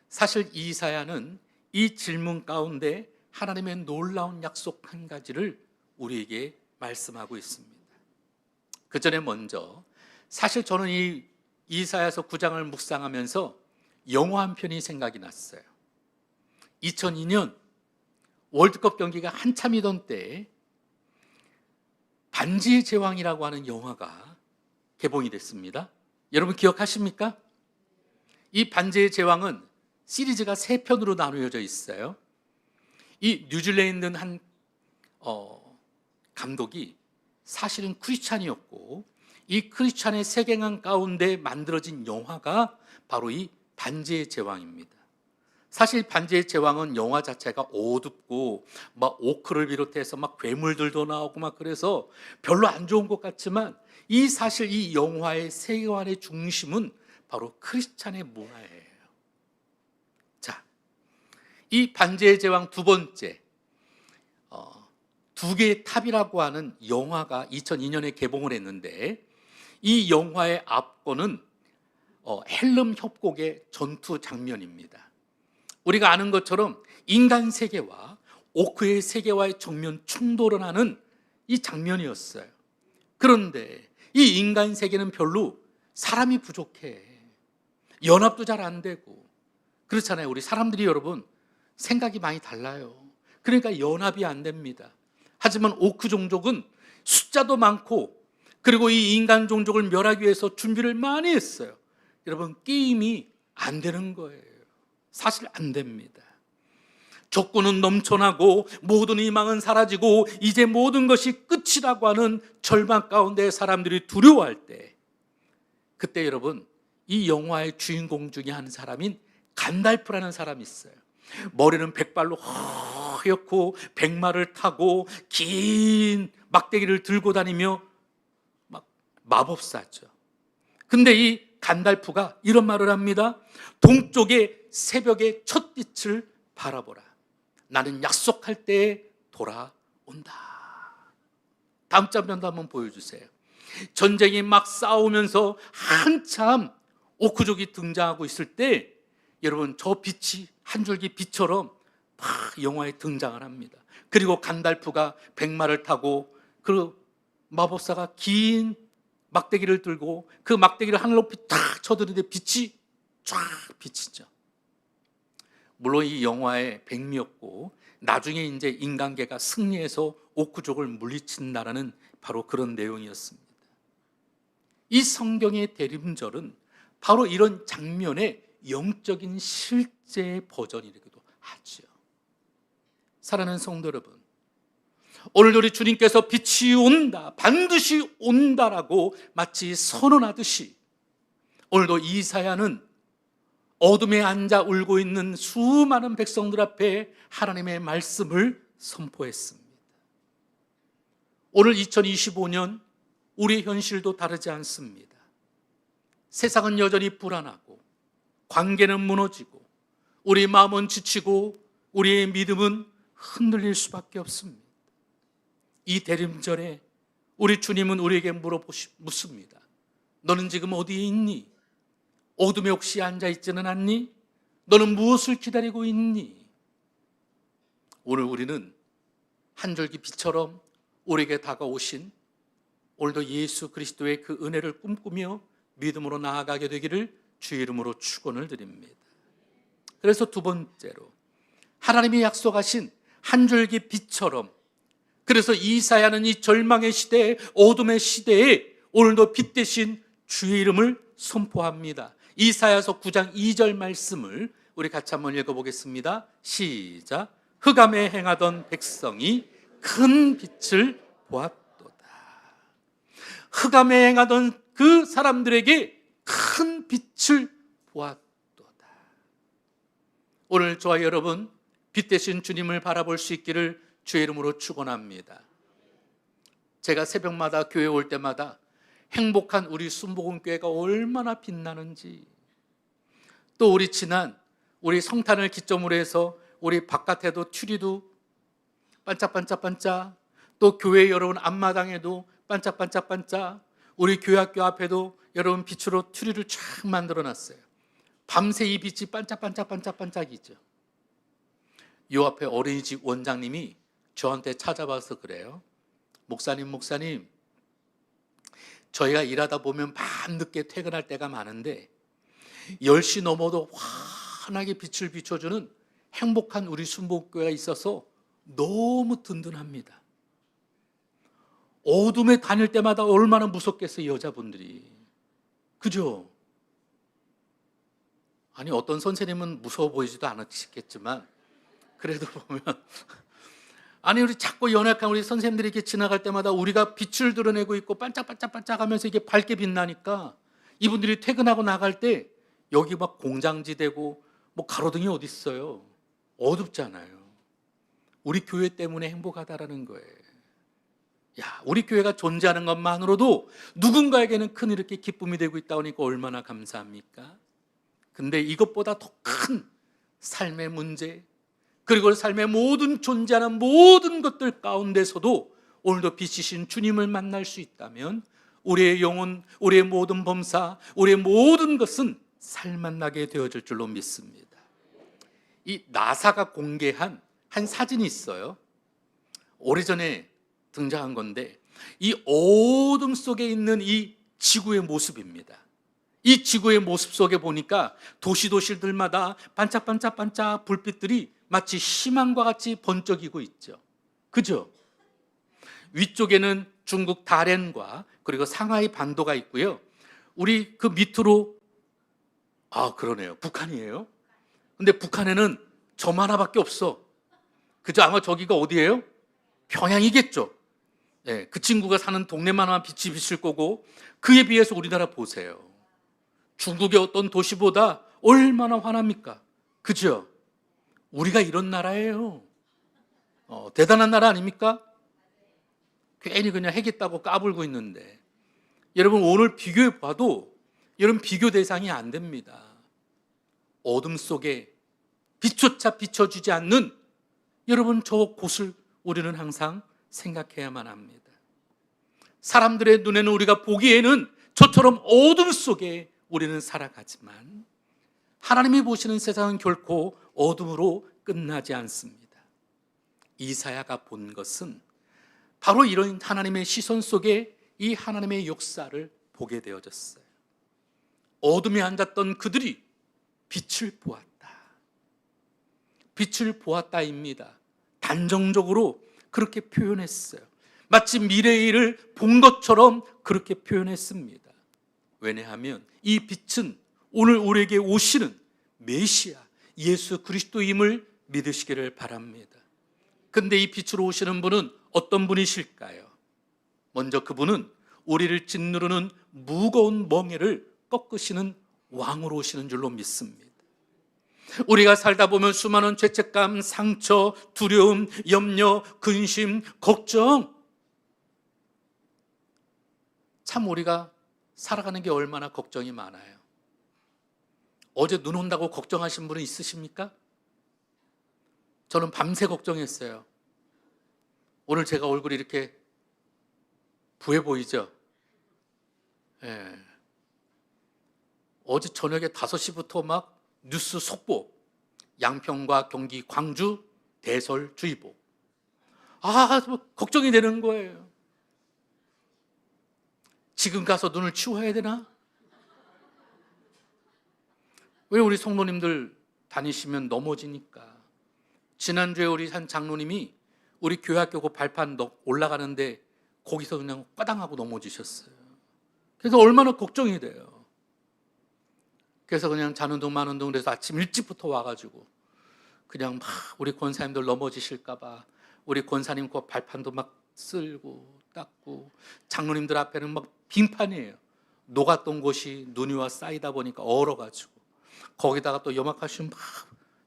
사실 이사야는 이 질문 가운데 하나님의 놀라운 약속 한 가지를 우리에게 말씀하고 있습니다. 그 전에 먼저, 사실 저는 이 이사야서 9장을 묵상하면서 영화 한 편이 생각이 났어요. 2002년 월드컵 경기가 한참이던 때에 반지의 제왕이라고 하는 영화가 개봉이 됐습니다. 여러분 기억하십니까? 이 반지의 제왕은 시리즈가 3편으로 나누어져 있어요. 이 뉴질랜드 한 감독이 사실은 크리스찬이었고, 이 크리스찬의 세계관 가운데 만들어진 영화가 바로 이 반지의 제왕입니다. 사실 반지의 제왕은 영화 자체가 어둡고 막 오크를 비롯해서 막 괴물들도 나오고 막 그래서 별로 안 좋은 것 같지만, 사실 이 영화의 세계관의 중심은 바로 크리스찬의 문화예요. 자, 이 반지의 제왕 두 번째, 두 개의 탑이라고 하는 영화가 2002년에 개봉을 했는데, 이 영화의 앞권은 헬름 협곡의 전투 장면입니다. 우리가 아는 것처럼 인간 세계와 오크의 세계와의 정면 충돌을 하는 이 장면이었어요. 그런데 이 인간 세계는 별로 사람이 부족해. 연합도 잘 안 되고 그렇잖아요. 우리 사람들이 여러분 생각이 많이 달라요. 그러니까 연합이 안 됩니다. 하지만 오크 종족은 숫자도 많고, 그리고 이 인간 종족을 멸하기 위해서 준비를 많이 했어요. 여러분 게임이 안 되는 거예요. 사실 안 됩니다. 적군은 넘쳐나고 모든 희망은 사라지고 이제 모든 것이 끝이라고 하는 절망 가운데 사람들이 두려워할 때, 그때 여러분 이 영화의 주인공 중에 한 사람인 간달프라는 사람이 있어요. 머리는 백발로 허옇고 백마를 타고 긴 막대기를 들고 다니며 막 마법사죠. 근데 이 간달프가 이런 말을 합니다. 동쪽의 새벽의 첫 빛을 바라보라. 나는 약속할 때에 돌아온다. 다음 장면도 한번 보여주세요. 전쟁이 막 싸우면서 한참 오크족이 등장하고 있을 때, 여러분 저 빛이 한 줄기 빛처럼 막 영화에 등장을 합니다. 그리고 간달프가 백마를 타고 그 마법사가 긴 막대기를 들고 그 막대기를 하늘 높이 탁 쳐드는데 빛이 쫙 비치죠. 물론 이 영화의 백미였고, 나중에 이제 인간계가 승리해서 오크족을 물리친다라는 바로 그런 내용이었습니다. 이 성경의 대림절은 바로 이런 장면의 영적인 실제 버전이기도 하죠. 사랑하는 성도 여러분, 오늘 우리 주님께서 빛이 온다, 반드시 온다라고 마치 선언하듯이, 오늘도 이사야는 어둠에 앉아 울고 있는 수많은 백성들 앞에 하나님의 말씀을 선포했습니다. 오늘 2025년 우리의 현실도 다르지 않습니다. 세상은 여전히 불안하고 관계는 무너지고 우리 마음은 지치고 우리의 믿음은 흔들릴 수밖에 없습니다. 이 대림절에 우리 주님은 우리에게 묻습니다. 너는 지금 어디에 있니? 어둠에 혹시 앉아있지는 않니? 너는 무엇을 기다리고 있니? 오늘 우리는 한 줄기 빛처럼 우리에게 다가오신 오늘도 예수 그리스도의 그 은혜를 꿈꾸며 믿음으로 나아가게 되기를 주의 이름으로 축원을 드립니다. 그래서 두 번째로 하나님이 약속하신 한 줄기 빛처럼, 그래서 이사야는 이 절망의 시대에, 어둠의 시대에 오늘도 빛 대신 주의 이름을 선포합니다. 이사야서 9장 2절 말씀을 우리 같이 한번 읽어보겠습니다. 시작. 흑암에 행하던 백성이 큰 빛을 보았도다. 흑암에 행하던 그 사람들에게 큰 빛을 보았도다. 오늘 저와 여러분 빛 대신 주님을 바라볼 수 있기를 주의 이름으로 축원합니다. 제가 새벽마다 교회 올 때마다 행복한 우리 순복음교회가 얼마나 빛나는지, 또 우리 지난 우리 성탄을 기점으로 해서 우리 바깥에도 튜리도 반짝반짝반짝, 또 교회 여러분 앞마당에도 반짝반짝반짝, 우리 교회학교 앞에도 여러분 빛으로 튜리를 쫙 만들어놨어요. 밤새 이 빛이 반짝반짝반짝반짝이죠. 요 앞에 어린이집 원장님이 저한테 찾아와서 그래요. 목사님, 저희가 일하다 보면 밤늦게 퇴근할 때가 많은데 10시 넘어도 환하게 빛을 비춰주는 행복한 우리 순복교회가 있어서 너무 든든합니다. 어둠에 다닐 때마다 얼마나 무섭겠어요, 여자분들이. 그죠? 아니, 어떤 선생님은 무서워 보이지도 않으시겠지만 그래도 보면 아니, 우리 자꾸 연약한 우리 선생님들이 이렇게 지나갈 때마다 우리가 빛을 드러내고 있고 반짝반짝반짝 하면서 이게 밝게 빛나니까 이분들이 퇴근하고 나갈 때 여기 막 공장지대고 뭐 가로등이 어디 있어요? 어둡잖아요. 우리 교회 때문에 행복하다라는 거예요. 야, 우리 교회가 존재하는 것만으로도 누군가에게는 큰 이렇게 기쁨이 되고 있다 보니까 얼마나 감사합니까? 근데 이것보다 더 큰 삶의 문제, 그리고 삶의 모든 존재하는 모든 것들 가운데서도 오늘도 빛이신 주님을 만날 수 있다면 우리의 영혼, 우리의 모든 범사, 우리의 모든 것은 살만나게 되어질 줄로 믿습니다. 이 나사가 공개한 한 사진이 있어요. 오래전에 등장한 건데 이 어둠 속에 있는 이 지구의 모습입니다. 이 지구의 모습 속에 보니까 도시들마다 반짝반짝반짝 불빛들이 마치 희망과 같이 번쩍이고 있죠. 그죠? 위쪽에는 중국 다롄과 그리고 상하이 반도가 있고요. 우리 그 밑으로 그러네요. 북한이에요. 근데 북한에는 점 하나밖에 없어. 그죠? 아마 저기가 어디예요? 평양이겠죠. 네, 그 친구가 사는 동네만한 빛이 비칠 거고 그에 비해서 우리나라 보세요. 중국의 어떤 도시보다 얼마나 환합니까? 그죠? 우리가 이런 나라예요. 대단한 나라 아닙니까? 괜히 그냥 해겠다고 까불고 있는데 여러분 오늘 비교해 봐도 여러분 비교 대상이 안 됩니다. 어둠 속에 빛조차 비춰주지 않는 여러분 저 곳을 우리는 항상 생각해야만 합니다. 사람들의 눈에는 우리가 보기에는 저처럼 어둠 속에 우리는 살아가지만 하나님이 보시는 세상은 결코 어둠으로 끝나지 않습니다. 이사야가 본 것은 바로 이런 하나님의 시선 속에 이 하나님의 역사를 보게 되어졌어요. 어둠에 앉았던 그들이 빛을 보았다. 빛을 보았다입니다. 단정적으로 그렇게 표현했어요. 마치 미래의 일을 본 것처럼 그렇게 표현했습니다. 왜냐하면 이 빛은 오늘 우리에게 오시는 메시아 예수 그리스도임을 믿으시기를 바랍니다. 근데 이 빛으로 오시는 분은 어떤 분이실까요? 먼저 그분은 우리를 짓누르는 무거운 멍에를 꺾으시는 왕으로 오시는 줄로 믿습니다. 우리가 살다 보면 수많은 죄책감, 상처, 두려움, 염려, 근심, 걱정. 참 우리가 살아가는 게 얼마나 걱정이 많아요. 어제 눈 온다고 걱정하신 분은 있으십니까? 저는 밤새 걱정했어요. 오늘 제가 얼굴이 이렇게 부해 보이죠? 예. 어제 저녁에 5시부터 막 뉴스 속보, 양평과 경기, 광주 대설주의보. 뭐 걱정이 되는 거예요. 지금 가서 눈을 치워야 되나? 왜 우리 성도님들 다니시면 넘어지니까. 지난주에 우리 한 장로님이 우리 교회학교 그 발판 올라가는데 거기서 그냥 빠당하고 넘어지셨어요. 그래서 얼마나 걱정이 돼요. 그래서 그냥 자는 둥 마는 둥 그래서 아침 일찍부터 와가지고 그냥 막 우리 권사님들 넘어지실까 봐 우리 권사님 그 발판도 막 쓸고 닦고 장로님들 앞에는 막 빙판이에요. 녹았던 곳이 눈이 와 쌓이다 보니까 얼어가지고 거기다가 또 염화칼슘 막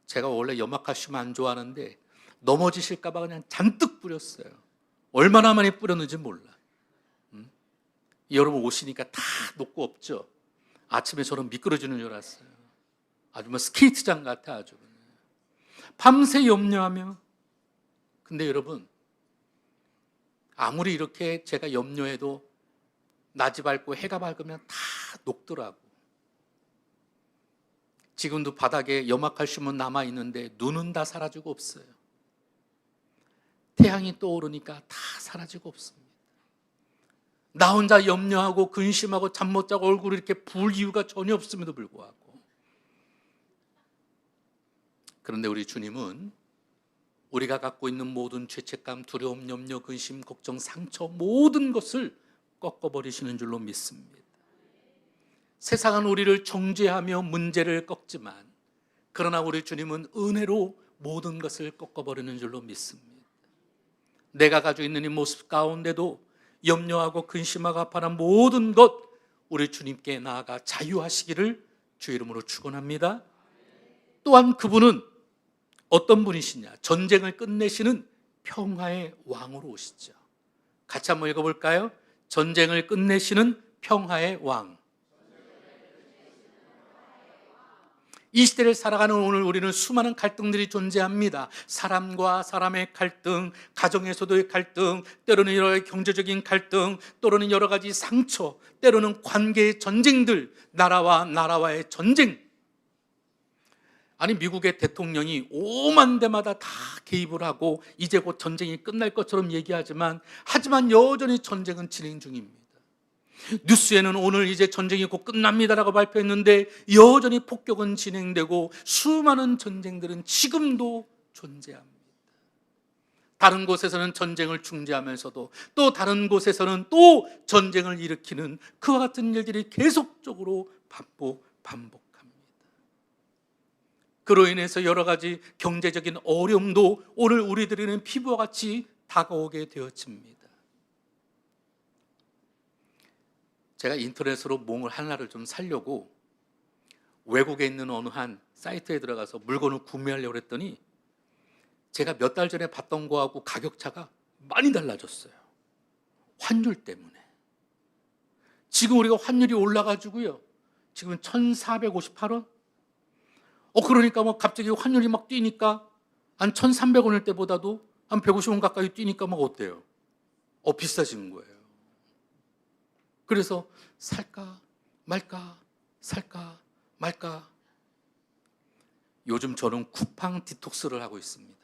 제가 원래 염화칼슘 안 좋아하는데 넘어지실까 봐 그냥 잔뜩 뿌렸어요. 얼마나 많이 뿌렸는지 몰라. 여러분 오시니까 다 녹고 없죠. 아침에 저는 미끄러지는 줄 알았어요. 아주 뭐 스케이트장 같아 아주. 밤새 염려하며. 근데 여러분 아무리 이렇게 제가 염려해도 낮이 밝고 해가 밝으면 다 녹더라고. 지금도 바닥에 염화칼슘은 남아있는데 눈은 다 사라지고 없어요. 태양이 떠오르니까 다 사라지고 없습니다. 나 혼자 염려하고 근심하고 잠 못 자고 얼굴이 이렇게 부을 이유가 전혀 없음에도 불구하고. 그런데 우리 주님은 우리가 갖고 있는 모든 죄책감, 두려움, 염려, 근심, 걱정, 상처 모든 것을 꺾어버리시는 줄로 믿습니다. 세상은 우리를 정죄하며 문제를 꺾지만 그러나 우리 주님은 은혜로 모든 것을 꺾어버리는 줄로 믿습니다. 내가 가지고 있는 이 모습 가운데도 염려하고 근심하고 아파하는 모든 것 우리 주님께 나아가 자유하시기를 주 이름으로 축원합니다. 또한 그분은 어떤 분이시냐? 전쟁을 끝내시는 평화의 왕으로 오시죠. 같이 한번 읽어볼까요? 전쟁을 끝내시는 평화의 왕. 이 시대를 살아가는 오늘 우리는 수많은 갈등들이 존재합니다. 사람과 사람의 갈등, 가정에서도의 갈등, 때로는 여러 가지 경제적인 갈등, 때로는 여러 가지 상처, 때로는 관계의 전쟁들, 나라와 나라와의 전쟁. 아니 미국의 대통령이 5만 대마다 다 개입을 하고 이제 곧 전쟁이 끝날 것처럼 얘기하지만 하지만 여전히 전쟁은 진행 중입니다. 뉴스에는 오늘 이제 전쟁이 곧 끝납니다라고 발표했는데 여전히 폭격은 진행되고 수많은 전쟁들은 지금도 존재합니다. 다른 곳에서는 전쟁을 중재하면서도 또 다른 곳에서는 또 전쟁을 일으키는 그와 같은 일들이 계속적으로 반복합니다. 그로 인해서 여러 가지 경제적인 어려움도 오늘 우리들에는 피부와 같이 다가오게 되어집니다. 제가 인터넷으로 몽을 하나를 좀 사려고 외국에 있는 어느 한 사이트에 들어가서 물건을 구매하려고 했더니 제가 몇 달 전에 봤던 거하고 가격차가 많이 달라졌어요. 환율 때문에. 지금 우리가 환율이 올라가지고요. 지금 1,458원? 그러니까 뭐 갑자기 환율이 막 뛰니까 한 1,300원일 때보다도 한 150원 가까이 뛰니까 막 어때요? 비싸지는 거예요. 그래서 살까 말까 살까 말까. 요즘 저는 쿠팡 디톡스를 하고 있습니다.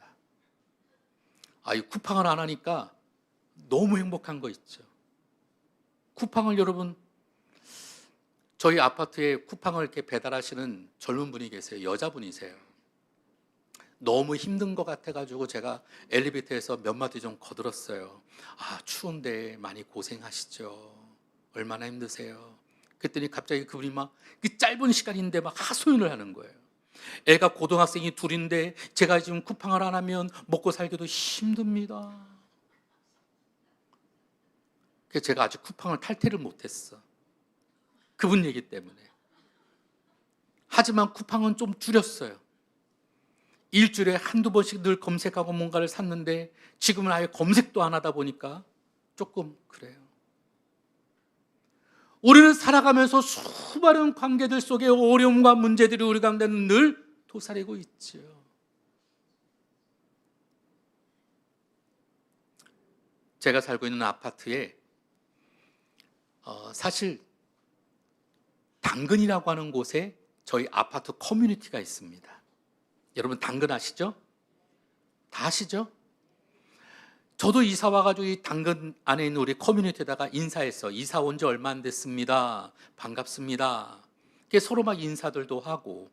이 쿠팡을 안 하니까 너무 행복한 거 있죠. 쿠팡을 여러분 저희 아파트에 쿠팡을 이렇게 배달하시는 젊은 분이 계세요. 여자분이세요. 너무 힘든 것 같아가지고 제가 엘리베이터에서 몇 마디 좀 거들었어요. 추운데 많이 고생하시죠. 얼마나 힘드세요. 그랬더니 갑자기 그분이 막 그 짧은 시간인데 막 하소연을 하는 거예요. 애가 고등학생이 둘인데 제가 지금 쿠팡을 안 하면 먹고 살기도 힘듭니다. 그래서 제가 아직 쿠팡을 탈퇴를 못했어. 그분 얘기 때문에. 하지만 쿠팡은 좀 줄였어요. 일주일에 한두 번씩 늘 검색하고 뭔가를 샀는데 지금은 아예 검색도 안 하다 보니까 조금 그래요. 우리는 살아가면서 수많은 관계들 속에 어려움과 문제들이 우리 가운데는 늘 도사리고 있죠. 제가 살고 있는 아파트에 사실 당근이라고 하는 곳에 저희 아파트 커뮤니티가 있습니다. 여러분 당근 아시죠? 다 아시죠? 저도 이사 와가지고 이 당근 안에 있는 우리 커뮤니티에다가 인사했어. 이사 온 지 얼마 안 됐습니다. 반갑습니다. 서로 막 인사들도 하고,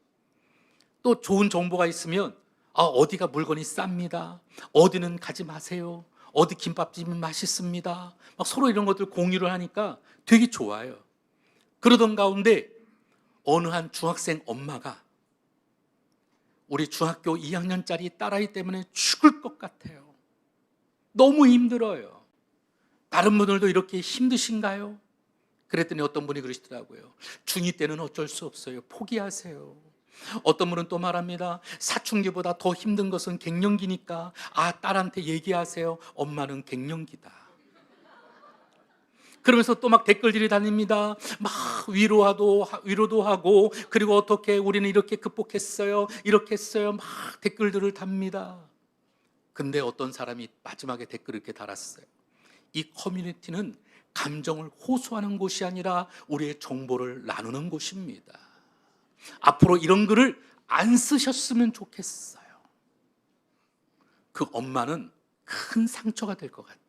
또 좋은 정보가 있으면 어디가 물건이 쌉니다. 어디는 가지 마세요. 어디 김밥집이 맛있습니다. 막 서로 이런 것들 공유를 하니까 되게 좋아요. 그러던 가운데 어느 한 중학생 엄마가 우리 중학교 2학년짜리 딸아이 때문에 죽을 것 같아요. 너무 힘들어요. 다른 분들도 이렇게 힘드신가요? 그랬더니 어떤 분이 그러시더라고요. 중2 때는 어쩔 수 없어요. 포기하세요. 어떤 분은 또 말합니다. 사춘기보다 더 힘든 것은 갱년기니까 딸한테 얘기하세요. 엄마는 갱년기다. 그러면서 또 막 댓글들이 다닙니다. 막 위로도 하고, 그리고 어떻게 우리는 이렇게 극복했어요, 이렇게 했어요, 막 댓글들을 답니다. 근데 어떤 사람이 마지막에 댓글을 이렇게 달았어요. 이 커뮤니티는 감정을 호소하는 곳이 아니라 우리의 정보를 나누는 곳입니다. 앞으로 이런 글을 안 쓰셨으면 좋겠어요. 그 엄마는 큰 상처가 될 것 같아요.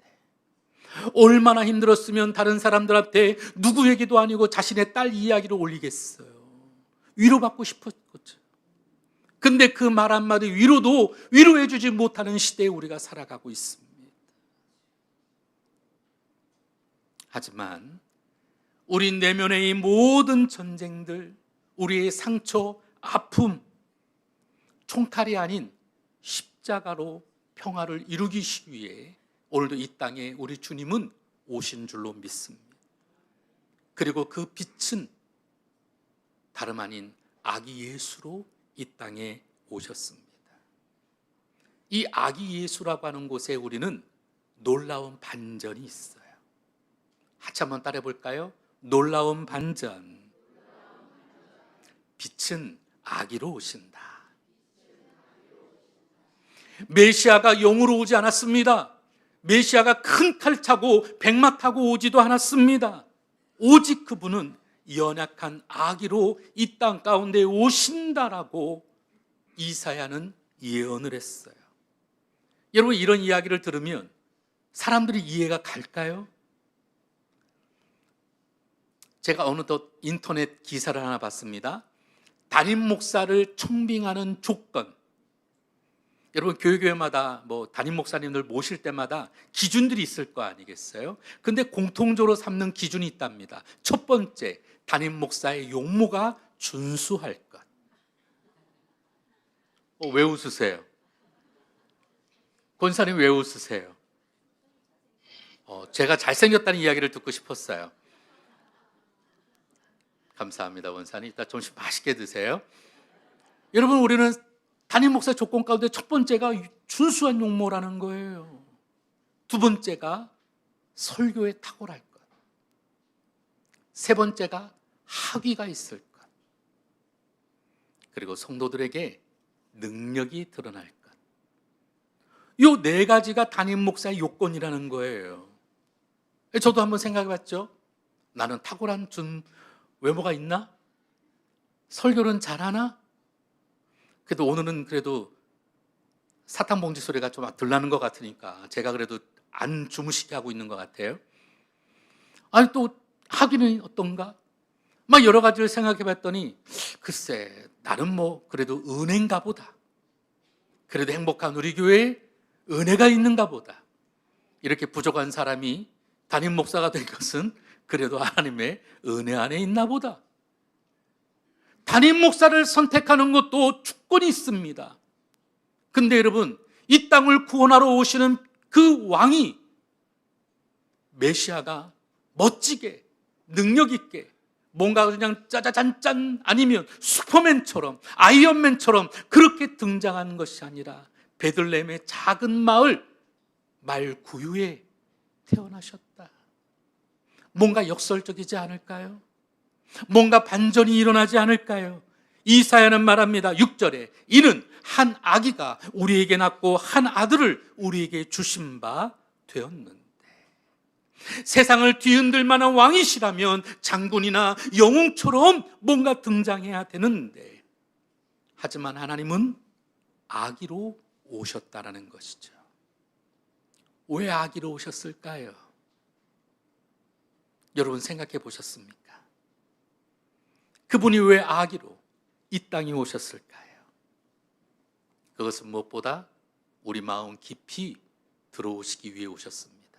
얼마나 힘들었으면 다른 사람들한테 누구 얘기도 아니고 자신의 딸 이야기를 올리겠어요. 위로받고 싶었거든요. 근데 그 말 한마디 위로도 위로해주지 못하는 시대에 우리가 살아가고 있습니다. 하지만 우리 내면의 이 모든 전쟁들, 우리의 상처, 아픔, 총칼이 아닌 십자가로 평화를 이루기 위해 오늘도 이 땅에 우리 주님은 오신 줄로 믿습니다. 그리고 그 빛은 다름 아닌 아기 예수로 이 땅에 오셨습니다. 이 아기 예수라고 하는 곳에 우리는 놀라운 반전이 있어요. 같이 한번 따라해 볼까요? 놀라운 반전. 빛은 아기로 오신다. 메시아가 영으로 오지 않았습니다. 메시아가 큰 칼 차고 백마 타고 오지도 않았습니다. 오직 그분은 연약한 아기로 이 땅 가운데 오신다라고 이사야는 예언을 했어요. 여러분, 이런 이야기를 들으면 사람들이 이해가 갈까요? 제가 어느덧 인터넷 기사를 하나 봤습니다. 담임 목사를 청빙하는 조건. 여러분, 교회마다 담임 목사님들 모실 때마다 기준들이 있을 거 아니겠어요? 근데 공통적으로 삼는 기준이 있답니다. 첫 번째, 담임 목사의 용모가 준수할 것. 왜 웃으세요? 권사님 왜 웃으세요? 제가 잘생겼다는 이야기를 듣고 싶었어요. 감사합니다, 원사님. 이따 점심 맛있게 드세요. 여러분, 우리는 담임 목사 조건 가운데 첫 번째가 준수한 용모라는 거예요. 두 번째가 설교에 탁월할 것. 세 번째가 학위가 있을 것. 그리고 성도들에게 능력이 드러날 것. 이 네 가지가 담임 목사의 요건이라는 거예요. 저도 한번 생각해 봤죠. 나는 탁월한 외모가 있나? 설교는 잘하나? 그래도 오늘은 그래도 사탕봉지 소리가 좀 덜 나는 것 같으니까 제가 그래도 안 주무시게 하고 있는 것 같아요. 아니, 또 학위는 어떤가? 막 여러 가지를 생각해 봤더니 글쎄, 나는 그래도 은혜인가 보다. 그래도 행복한 우리 교회에 은혜가 있는가 보다. 이렇게 부족한 사람이 담임 목사가 된 것은 그래도 하나님의 은혜 안에 있나 보다. 담임 목사를 선택하는 것도 주권이 있습니다. 근데 여러분, 이 땅을 구원하러 오시는 그 왕이, 메시아가 멋지게, 능력 있게, 뭔가 그냥 짜자잔짠 아니면 슈퍼맨처럼 아이언맨처럼 그렇게 등장한 것이 아니라 베들레헴의 작은 마을 말구유에 태어나셨다. 뭔가 역설적이지 않을까요? 뭔가 반전이 일어나지 않을까요? 이사야는 말합니다. 6절에 이는 한 아기가 우리에게 낳고 한 아들을 우리에게 주신 바 되었는데, 세상을 뒤흔들 만한 왕이시라면 장군이나 영웅처럼 뭔가 등장해야 되는데, 하지만 하나님은 아기로 오셨다라는 것이죠. 왜 아기로 오셨을까요? 여러분 생각해 보셨습니까? 그분이 왜 아기로 이 땅에 오셨을까요? 그것은 무엇보다 우리 마음 깊이 들어오시기 위해 오셨습니다.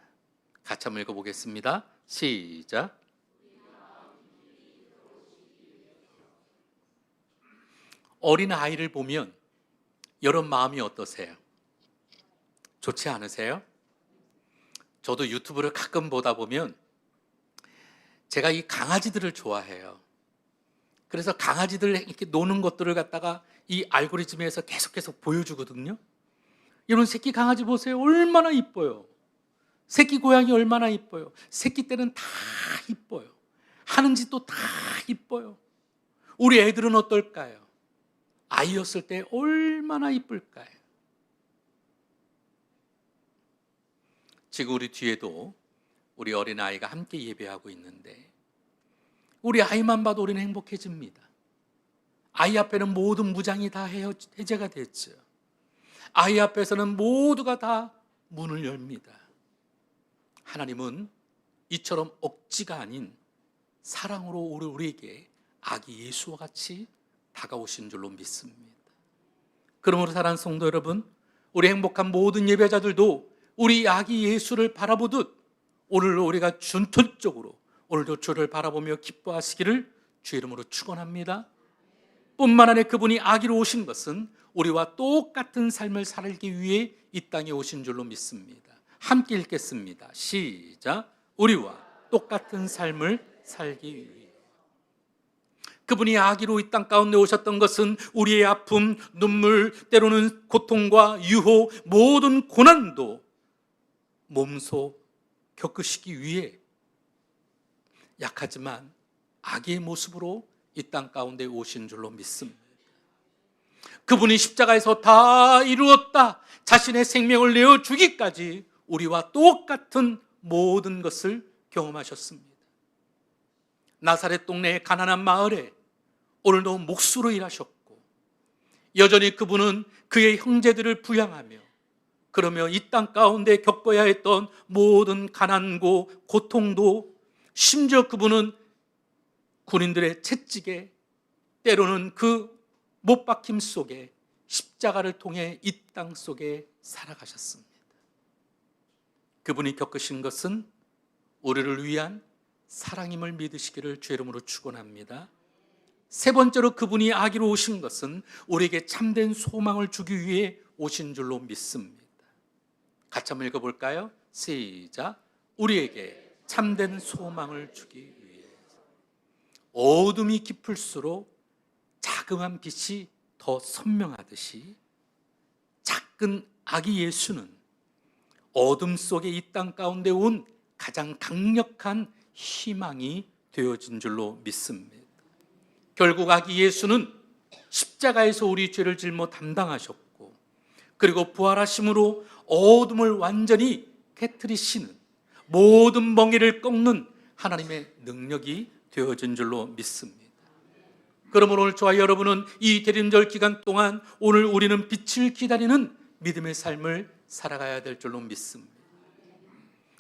같이 한번 읽어보겠습니다. 시작. 어린 아이를 보면 여러분 마음이 어떠세요? 좋지 않으세요? 저도 유튜브를 가끔 보다 보면 제가 이 강아지들을 좋아해요. 그래서 강아지들 이렇게 노는 것들을 갖다가 이 알고리즘에서 계속 보여주거든요. 이런 새끼 강아지 보세요. 얼마나 이뻐요. 새끼 고양이 얼마나 이뻐요. 새끼 때는 다 이뻐요. 하는 짓도 다 이뻐요. 우리 애들은 어떨까요? 아이였을 때 얼마나 이쁠까요? 지금 우리 뒤에도 우리 어린아이가 함께 예배하고 있는데 우리 아이만 봐도 우리는 행복해집니다. 아이 앞에는 모든 무장이 다 해제가 됐죠. 아이 앞에서는 모두가 다 문을 엽니다. 하나님은 이처럼 억지가 아닌 사랑으로 우리에게 아기 예수와 같이 다가오신 줄로 믿습니다. 그러므로 사랑하는 성도 여러분, 우리 행복한 모든 예배자들도 우리 아기 예수를 바라보듯 오늘도 우리가 준토적으로 오늘도 주를 바라보며 기뻐하시기를 주의 이름으로 축원합니다. 뿐만 아니라 그분이 아기로 오신 것은 우리와 똑같은 삶을 살기 위해 이 땅에 오신 줄로 믿습니다. 함께 읽겠습니다. 시작. 우리와 똑같은 삶을 살기 위해. 그분이 아기로 이 땅 가운데 오셨던 것은 우리의 아픔, 눈물, 때로는 고통과 유혹, 모든 고난도 몸소 겪으시기 위해 약하지만 아기의 모습으로 이 땅 가운데 오신 줄로 믿습니다. 그분이 십자가에서 다 이루었다, 자신의 생명을 내어 주기까지 우리와 똑같은 모든 것을 경험하셨습니다. 나사렛 동네의 가난한 마을에 오늘도 목수로 일하셨고, 여전히 그분은 그의 형제들을 부양하며 그러며 이 땅 가운데 겪어야 했던 모든 가난고 고통도, 심지어 그분은 군인들의 채찍에 때로는 그 못박힘 속에 십자가를 통해 이 땅 속에 살아가셨습니다. 그분이 겪으신 것은 우리를 위한 사랑임을 믿으시기를 주의 이름으로 축원합니다. 세 번째로 그분이 아기로 오신 것은 우리에게 참된 소망을 주기 위해 오신 줄로 믿습니다. 같이 한번 읽어볼까요? 시작. 우리에게 참된 소망을 주기 위해. 어둠이 깊을수록 자그마한 빛이 더 선명하듯이 작은 아기 예수는 어둠 속에 이 땅 가운데 온 가장 강력한 희망이 되어진 줄로 믿습니다. 결국 아기 예수는 십자가에서 우리 죄를 짊어 담당하셨고, 그리고 부활하심으로 어둠을 완전히 깨트리시는, 모든 멍에를 꺾는 하나님의 능력이 되어진 줄로 믿습니다. 그러므로 오늘 저와 여러분은 이 대림절 기간 동안 오늘 우리는 빛을 기다리는 믿음의 삶을 살아가야 될 줄로 믿습니다.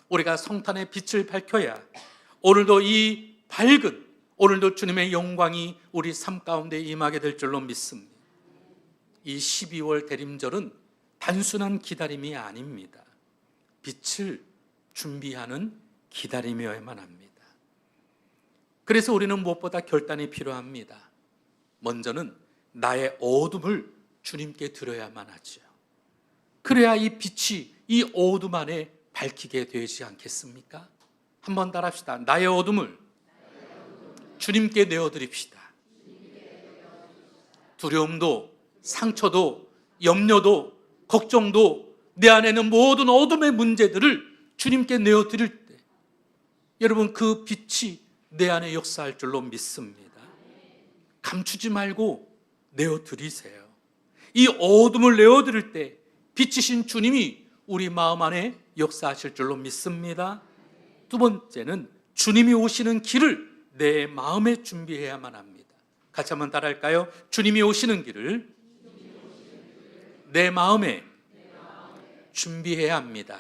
우리가 성탄의 빛을 밝혀야 오늘도 이 밝은, 오늘도 주님의 영광이 우리 삶 가운데 임하게 될 줄로 믿습니다. 이 12월 대림절은 단순한 기다림이 아닙니다. 빛을 준비하는 기다림이어야만 합니다. 그래서 우리는 무엇보다 결단이 필요합니다. 먼저는 나의 어둠을 주님께 드려야만 하죠. 그래야 이 빛이 이 어둠 안에 밝히게 되지 않겠습니까? 한번 따라합시다. 나의 어둠을 주님께 내어드립시다. 두려움도, 상처도, 염려도, 걱정도, 내 안에 있는 모든 어둠의 문제들을 주님께 내어드릴 때 여러분 그 빛이 내 안에 역사할 줄로 믿습니다. 감추지 말고 내어드리세요. 이 어둠을 내어드릴 때 빛이신 주님이 우리 마음 안에 역사하실 줄로 믿습니다. 두 번째는 주님이 오시는 길을 내 마음에 준비해야만 합니다. 같이 한번 따라할까요? 주님이 오시는 길을 내 마음에 준비해야 합니다.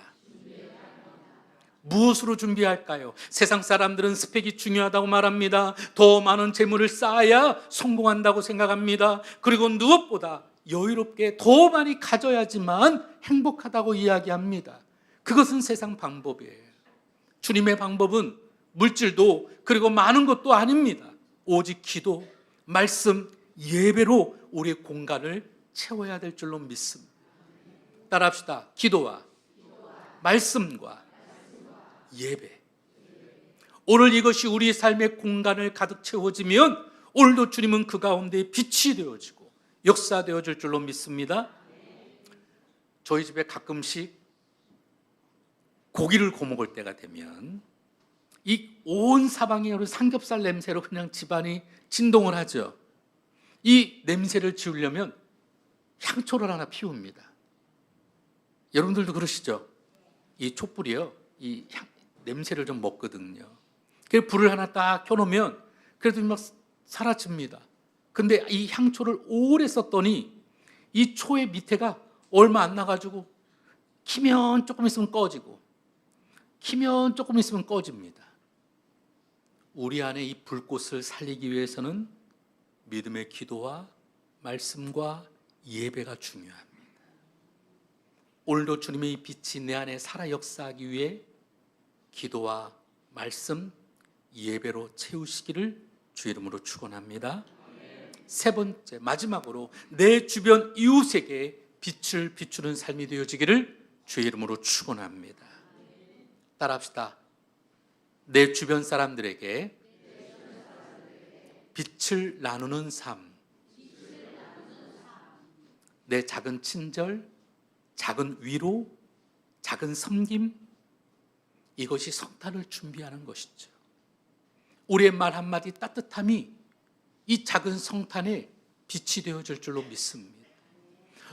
무엇으로 준비할까요? 세상 사람들은 스펙이 중요하다고 말합니다. 더 많은 재물을 쌓아야 성공한다고 생각합니다. 그리고 무엇보다 여유롭게 더 많이 가져야지만 행복하다고 이야기합니다. 그것은 세상 방법이에요. 주님의 방법은 물질도 그리고 많은 것도 아닙니다. 오직 기도, 말씀, 예배로 우리의 공간을 채워야 될 줄로 믿습니다. 따라합시다. 기도와 말씀과 예배. 오늘 이것이 우리 삶의 공간을 가득 채워지면 오늘도 주님은 그 가운데 빛이 되어지고 역사되어질 줄로 믿습니다. 저희 집에 가끔씩 고기를 구워 먹을 때가 되면 이 온 사방에 삼겹살 냄새로 그냥 집안이 진동을 하죠. 이 냄새를 지우려면 향초를 하나 피웁니다. 여러분들도 그러시죠? 이 촛불이요, 이 냄새를 좀 먹거든요. 그래서 불을 하나 딱 켜놓으면 그래도 막 사라집니다. 근데 이 향초를 오래 썼더니 이 초의 밑에가 얼마 안 나가지고 키면 조금 있으면 꺼지고 키면 조금 있으면 꺼집니다. 우리 안에 이 불꽃을 살리기 위해서는 믿음의 기도와 말씀과 예배가 중요합니다. 오늘도 주님의 이 빛이 내 안에 살아 역사하기 위해 기도와 말씀, 예배로 채우시기를 주 이름으로 축원합니다. 세 번째, 마지막으로 내 주변 이웃에게 빛을 비추는 삶이 되어지기를 주 이름으로 축원합니다. 따라합시다. 내 주변 사람들에게 빛을 나누는 삶. 내 작은 친절, 작은 위로, 작은 섬김, 이것이 성탄을 준비하는 것이죠. 우리의 말 한마디 따뜻함이 이 작은 성탄의 빛이 되어질 줄로 믿습니다.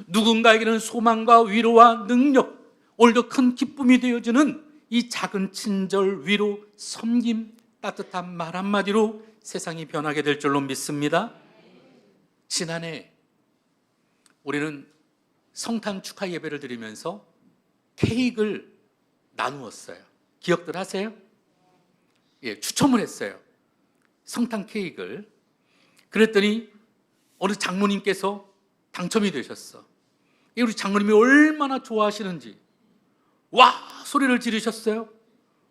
누군가에게는 소망과 위로와 능력, 오늘도 큰 기쁨이 되어지는 이 작은 친절, 위로, 섬김, 따뜻한 말 한마디로 세상이 변하게 될 줄로 믿습니다. 지난해 우리는 성탄 축하 예배를 드리면서 케이크를 나누었어요. 기억들 하세요? 예, 추첨을 했어요. 성탄 케이크를. 그랬더니 어느 장모님께서 당첨이 되셨어. 우리 장모님이 얼마나 좋아하시는지 와 소리를 지르셨어요.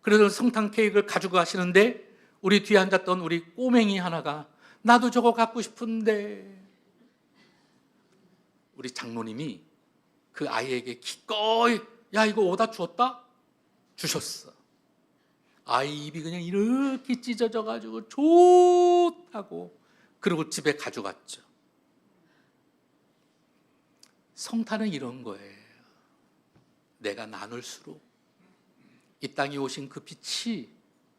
그래서 성탄 케이크를 가지고 가시는데 우리 뒤에 앉았던 우리 꼬맹이 하나가 나도 저거 갖고 싶은데, 우리 장모님이 그 아이에게 기꺼이 야 이거 오다 주었다? 주셨어. 아이 입이 그냥 이렇게 찢어져 가지고 좋다고 그리고 집에 가져갔죠. 성탄은 이런 거예요. 내가 나눌수록 이 땅에 오신 그 빛이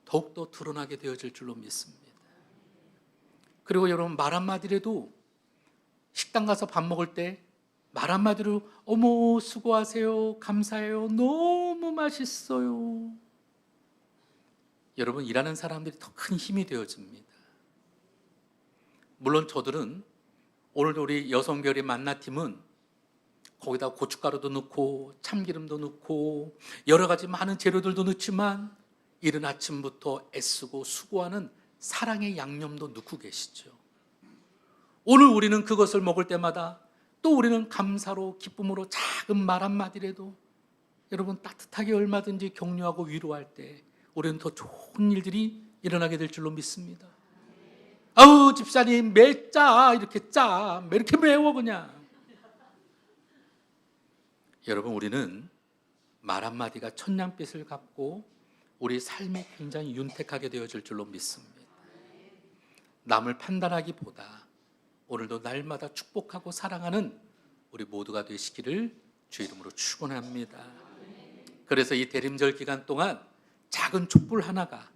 더욱더 드러나게 되어질 줄로 믿습니다. 그리고 여러분 말 한마디라도 식당 가서 밥 먹을 때 말 한마디로 어머 수고하세요, 감사해요, 너무 맛있어요. 여러분 일하는 사람들이 더 큰 힘이 되어집니다. 물론 저들은 오늘도 우리 여성결의 만나팀은 거기다 고춧가루도 넣고 참기름도 넣고 여러 가지 많은 재료들도 넣지만 이른 아침부터 애쓰고 수고하는 사랑의 양념도 넣고 계시죠. 오늘 우리는 그것을 먹을 때마다 또 우리는 감사로 기쁨으로 작은 말 한마디라도 여러분 따뜻하게 얼마든지 격려하고 위로할 때 우리는 더 좋은 일들이 일어나게 될 줄로 믿습니다. 아우 집사님 매 짜 이렇게 짜 왜 이렇게 매워 그냥. 여러분 우리는 말 한마디가 천냥빛을 갖고 우리 삶에 굉장히 윤택하게 되어질 줄로 믿습니다. 남을 판단하기보다 오늘도 날마다 축복하고 사랑하는 우리 모두가 되시기를 주 이름으로 축원합니다. 그래서 이 대림절 기간 동안 작은 촛불 하나가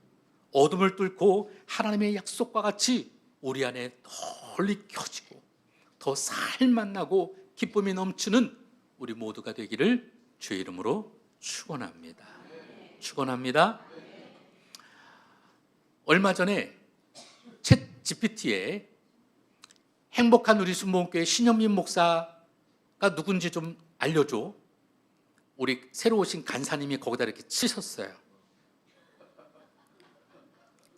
어둠을 뚫고 하나님의 약속과 같이 우리 안에 널리 켜지고 더 살만나고 기쁨이 넘치는 우리 모두가 되기를 주의 이름으로 축원합니다. 축원합니다. 얼마 전에 챗 GPT에 행복한 우리 순복음교회 신현민 목사가 누군지 좀 알려줘. 우리 새로 오신 간사님이 거기다 이렇게 치셨어요.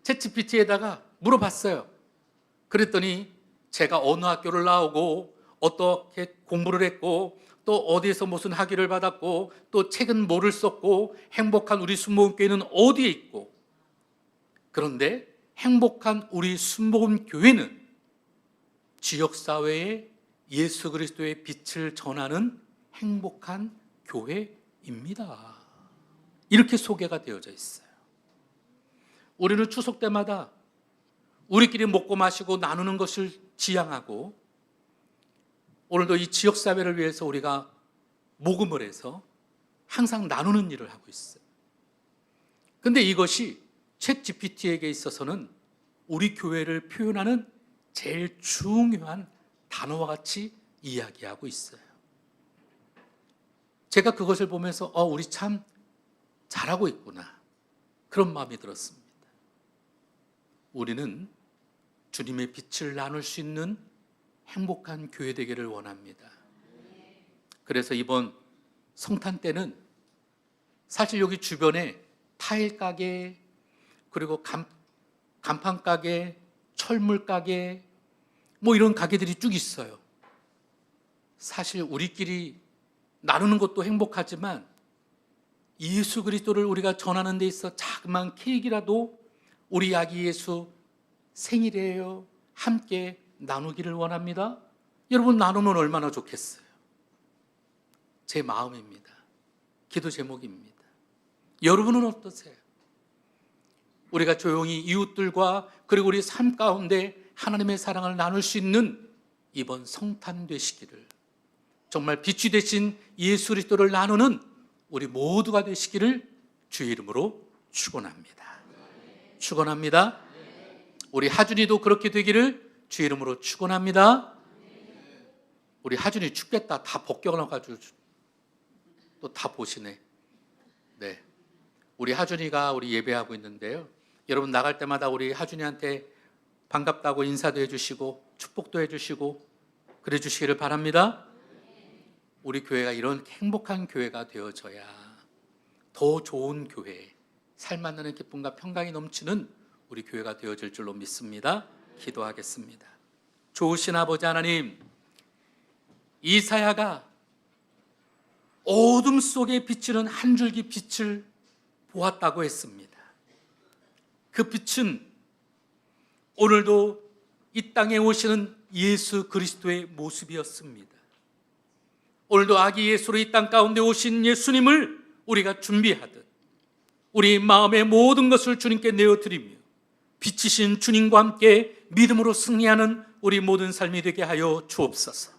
챗 GPT에다가 물어봤어요. 그랬더니 제가 어느 학교를 나오고 어떻게 공부를 했고 또 어디에서 무슨 학위를 받았고 또 책은 뭐를 썼고 행복한 우리 순복음교회는 어디에 있고, 그런데 행복한 우리 순복음교회는 지역사회에 예수 그리스도의 빛을 전하는 행복한 교회입니다. 이렇게 소개가 되어져 있어요. 우리는 추석 때마다 우리끼리 먹고 마시고 나누는 것을 지향하고 오늘도 이 지역사회를 위해서 우리가 모금을 해서 항상 나누는 일을 하고 있어요. 그런데 이것이 챗 GPT에게 있어서는 우리 교회를 표현하는 제일 중요한 단어와 같이 이야기하고 있어요. 제가 그것을 보면서 우리 참 잘하고 있구나, 그런 마음이 들었습니다. 우리는 주님의 빛을 나눌 수 있는 행복한 교회 되기를 원합니다. 그래서 이번 성탄 때는 사실 여기 주변에 타일 가게, 그리고 간판 가게, 철물 가게, 뭐 이런 가게들이 쭉 있어요. 사실 우리끼리 나누는 것도 행복하지만 예수 그리스도를 우리가 전하는 데 있어 자그마한 케이크라도 우리 아기 예수 생일이에요, 함께 나누기를 원합니다. 여러분, 나누면 얼마나 좋겠어요. 제 마음입니다. 기도 제목입니다. 여러분은 어떠세요? 우리가 조용히 이웃들과 그리고 우리 삶 가운데 하나님의 사랑을 나눌 수 있는 이번 성탄 되시기를, 정말 빛이 되신 예수 그리스도를 나누는 우리 모두가 되시기를 주의 이름으로 축원합니다. 축원합니다. 우리 하준이도 그렇게 되기를 주의 이름으로 축원합니다. 우리 하준이 춥겠다 다 벗겨놔가지고 또 다 보시네. 네, 우리 하준이가 우리 예배하고 있는데요, 여러분 나갈 때마다 우리 하준이한테 반갑다고 인사도 해주시고 축복도 해주시고 그래 주시기를 바랍니다. 우리 교회가 이런 행복한 교회가 되어져야 더 좋은 교회, 살만나는 기쁨과 평강이 넘치는 우리 교회가 되어질 줄로 믿습니다. 기도하겠습니다. 좋으신 아버지 하나님, 이사야가 어둠 속에 비치는 한 줄기 빛을 보았다고 했습니다. 그 빛은 오늘도 이 땅에 오시는 예수 그리스도의 모습이었습니다. 오늘도 아기 예수로 이 땅 가운데 오신 예수님을 우리가 준비하듯 우리 마음의 모든 것을 주님께 내어드리며 빛이신 주님과 함께 믿음으로 승리하는 우리 모든 삶이 되게 하여 주옵소서.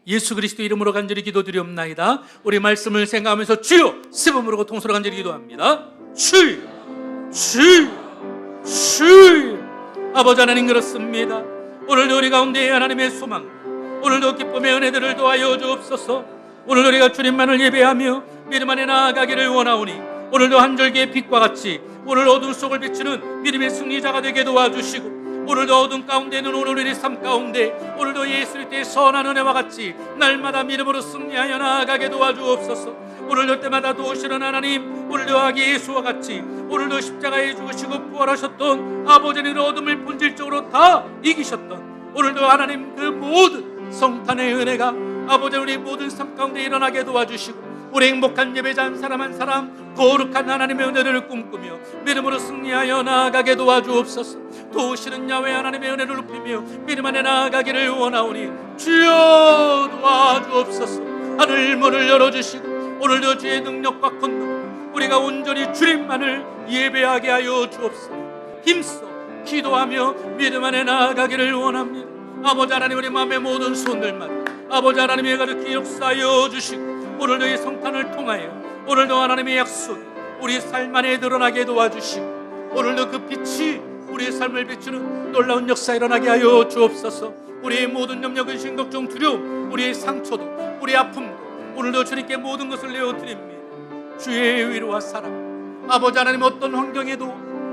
예수 그리스도 이름으로 간절히 기도드리옵나이다. 우리 말씀을 생각하면서 주여 세 번 부르고 통성으로 간절히 기도합니다. 주여, 주여, 주여. 아버지 하나님, 그렇습니다. 오늘도 우리 가운데 하나님의 소망, 오늘도 기쁨의 은혜들을 도와여 주옵소서. 오늘도 우리가 주님만을 예배하며 믿음 안에 나아가기를 원하오니 오늘도 한 줄기의 빛과 같이 오늘 어둠 속을 비추는 믿음의 승리자가 되게 도와주시고, 오늘도 어둠 가운데는 오늘 우리 삶 가운데 오늘도 예수 그리스도의 선한 은혜와 같이 날마다 믿음으로 승리하여 나아가게 도와주옵소서. 오늘도 때마다 도우시는 하나님, 오늘도 아기 예수와 같이 오늘도 십자가에 죽으시고 부활하셨던 아버지는 어둠을 본질적으로 다 이기셨던 오늘도 하나님 그 모든 성탄의 은혜가 아버지 우리 모든 삶 가운데 일어나게 도와주시고, 우리 행복한 예배자 한 사람 거룩한 하나님의 은혜를 꿈꾸며 믿음으로 승리하여 나아가게 도와주옵소서. 도우시는 야훼 하나님의 은혜를 높이며 믿음 안에 나아가기를 원하오니 주여 도와주옵소서. 하늘 문을 열어주시고 오늘도 주의 능력과 권능 우리가 온전히 주님만을 예배하게 하여 주옵소서. 힘써 기도하며 믿음 안에 나아가기를 원합니다. 아버지 하나님, 우리 마음의 모든 손들마다 아버지 하나님의 가득히 역사하여 주시고, 오늘도 이 성탄을 통하여 오늘도 하나님의 약속이 우리 삶 안에 드러나게 도와주시고, 오늘도 그 빛이 우리의 삶을 비추는 놀라운 역사 일어나게 하여 주옵소서. 우리의 모든 염려, 근심, 걱정, 두려움, 우리의 상처도, 우리의 아픔도 오늘도 주님께 모든 것을 내어드립니다. 주의 위로와 사랑, 아버지 하나님, 어떤 환경에도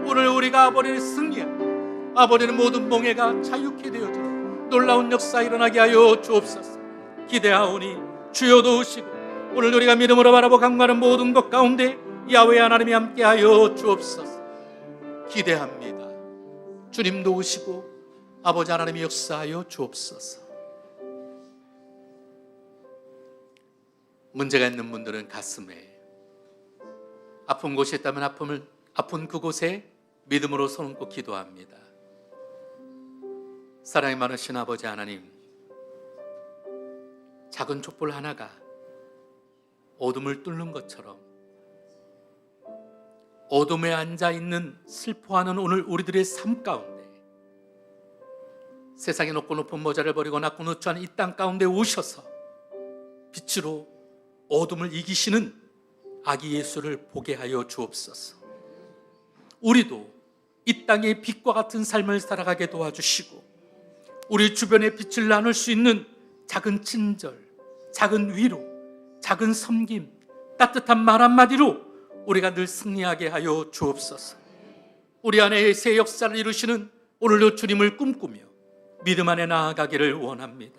오늘 우리가 아버지를 승리하고 아버지는 모든 몽해가 자유케 되어지는 놀라운 역사 일어나게 하여 주옵소서. 기대하오니 주여 도우시고, 오늘 우리가 믿음으로 바라보 강구하는 모든 것 가운데 야훼 하나님이 함께하여 주옵소서. 기대합니다. 주님 도우시고 아버지 하나님이 역사하여 주옵소서. 문제가 있는 분들은 가슴에, 아픈 곳이 있다면 아픈 그곳에 믿음으로 손을 얹고 기도합니다. 사랑이 많으신 아버지 하나님, 작은 촛불 하나가 어둠을 뚫는 것처럼 어둠에 앉아있는 슬퍼하는 오늘 우리들의 삶 가운데 세상의 높고 높은 모자를 버리고 낮고 누추한 이 땅 가운데 오셔서 빛으로 어둠을 이기시는 아기 예수를 보게 하여 주옵소서. 우리도 이 땅의 빛과 같은 삶을 살아가게 도와주시고, 우리 주변에 빛을 나눌 수 있는 작은 친절, 작은 위로, 작은 섬김, 따뜻한 말 한마디로 우리가 늘 승리하게 하여 주옵소서. 우리 안에 새 역사를 이루시는 오늘도 주님을 꿈꾸며 믿음 안에 나아가기를 원합니다.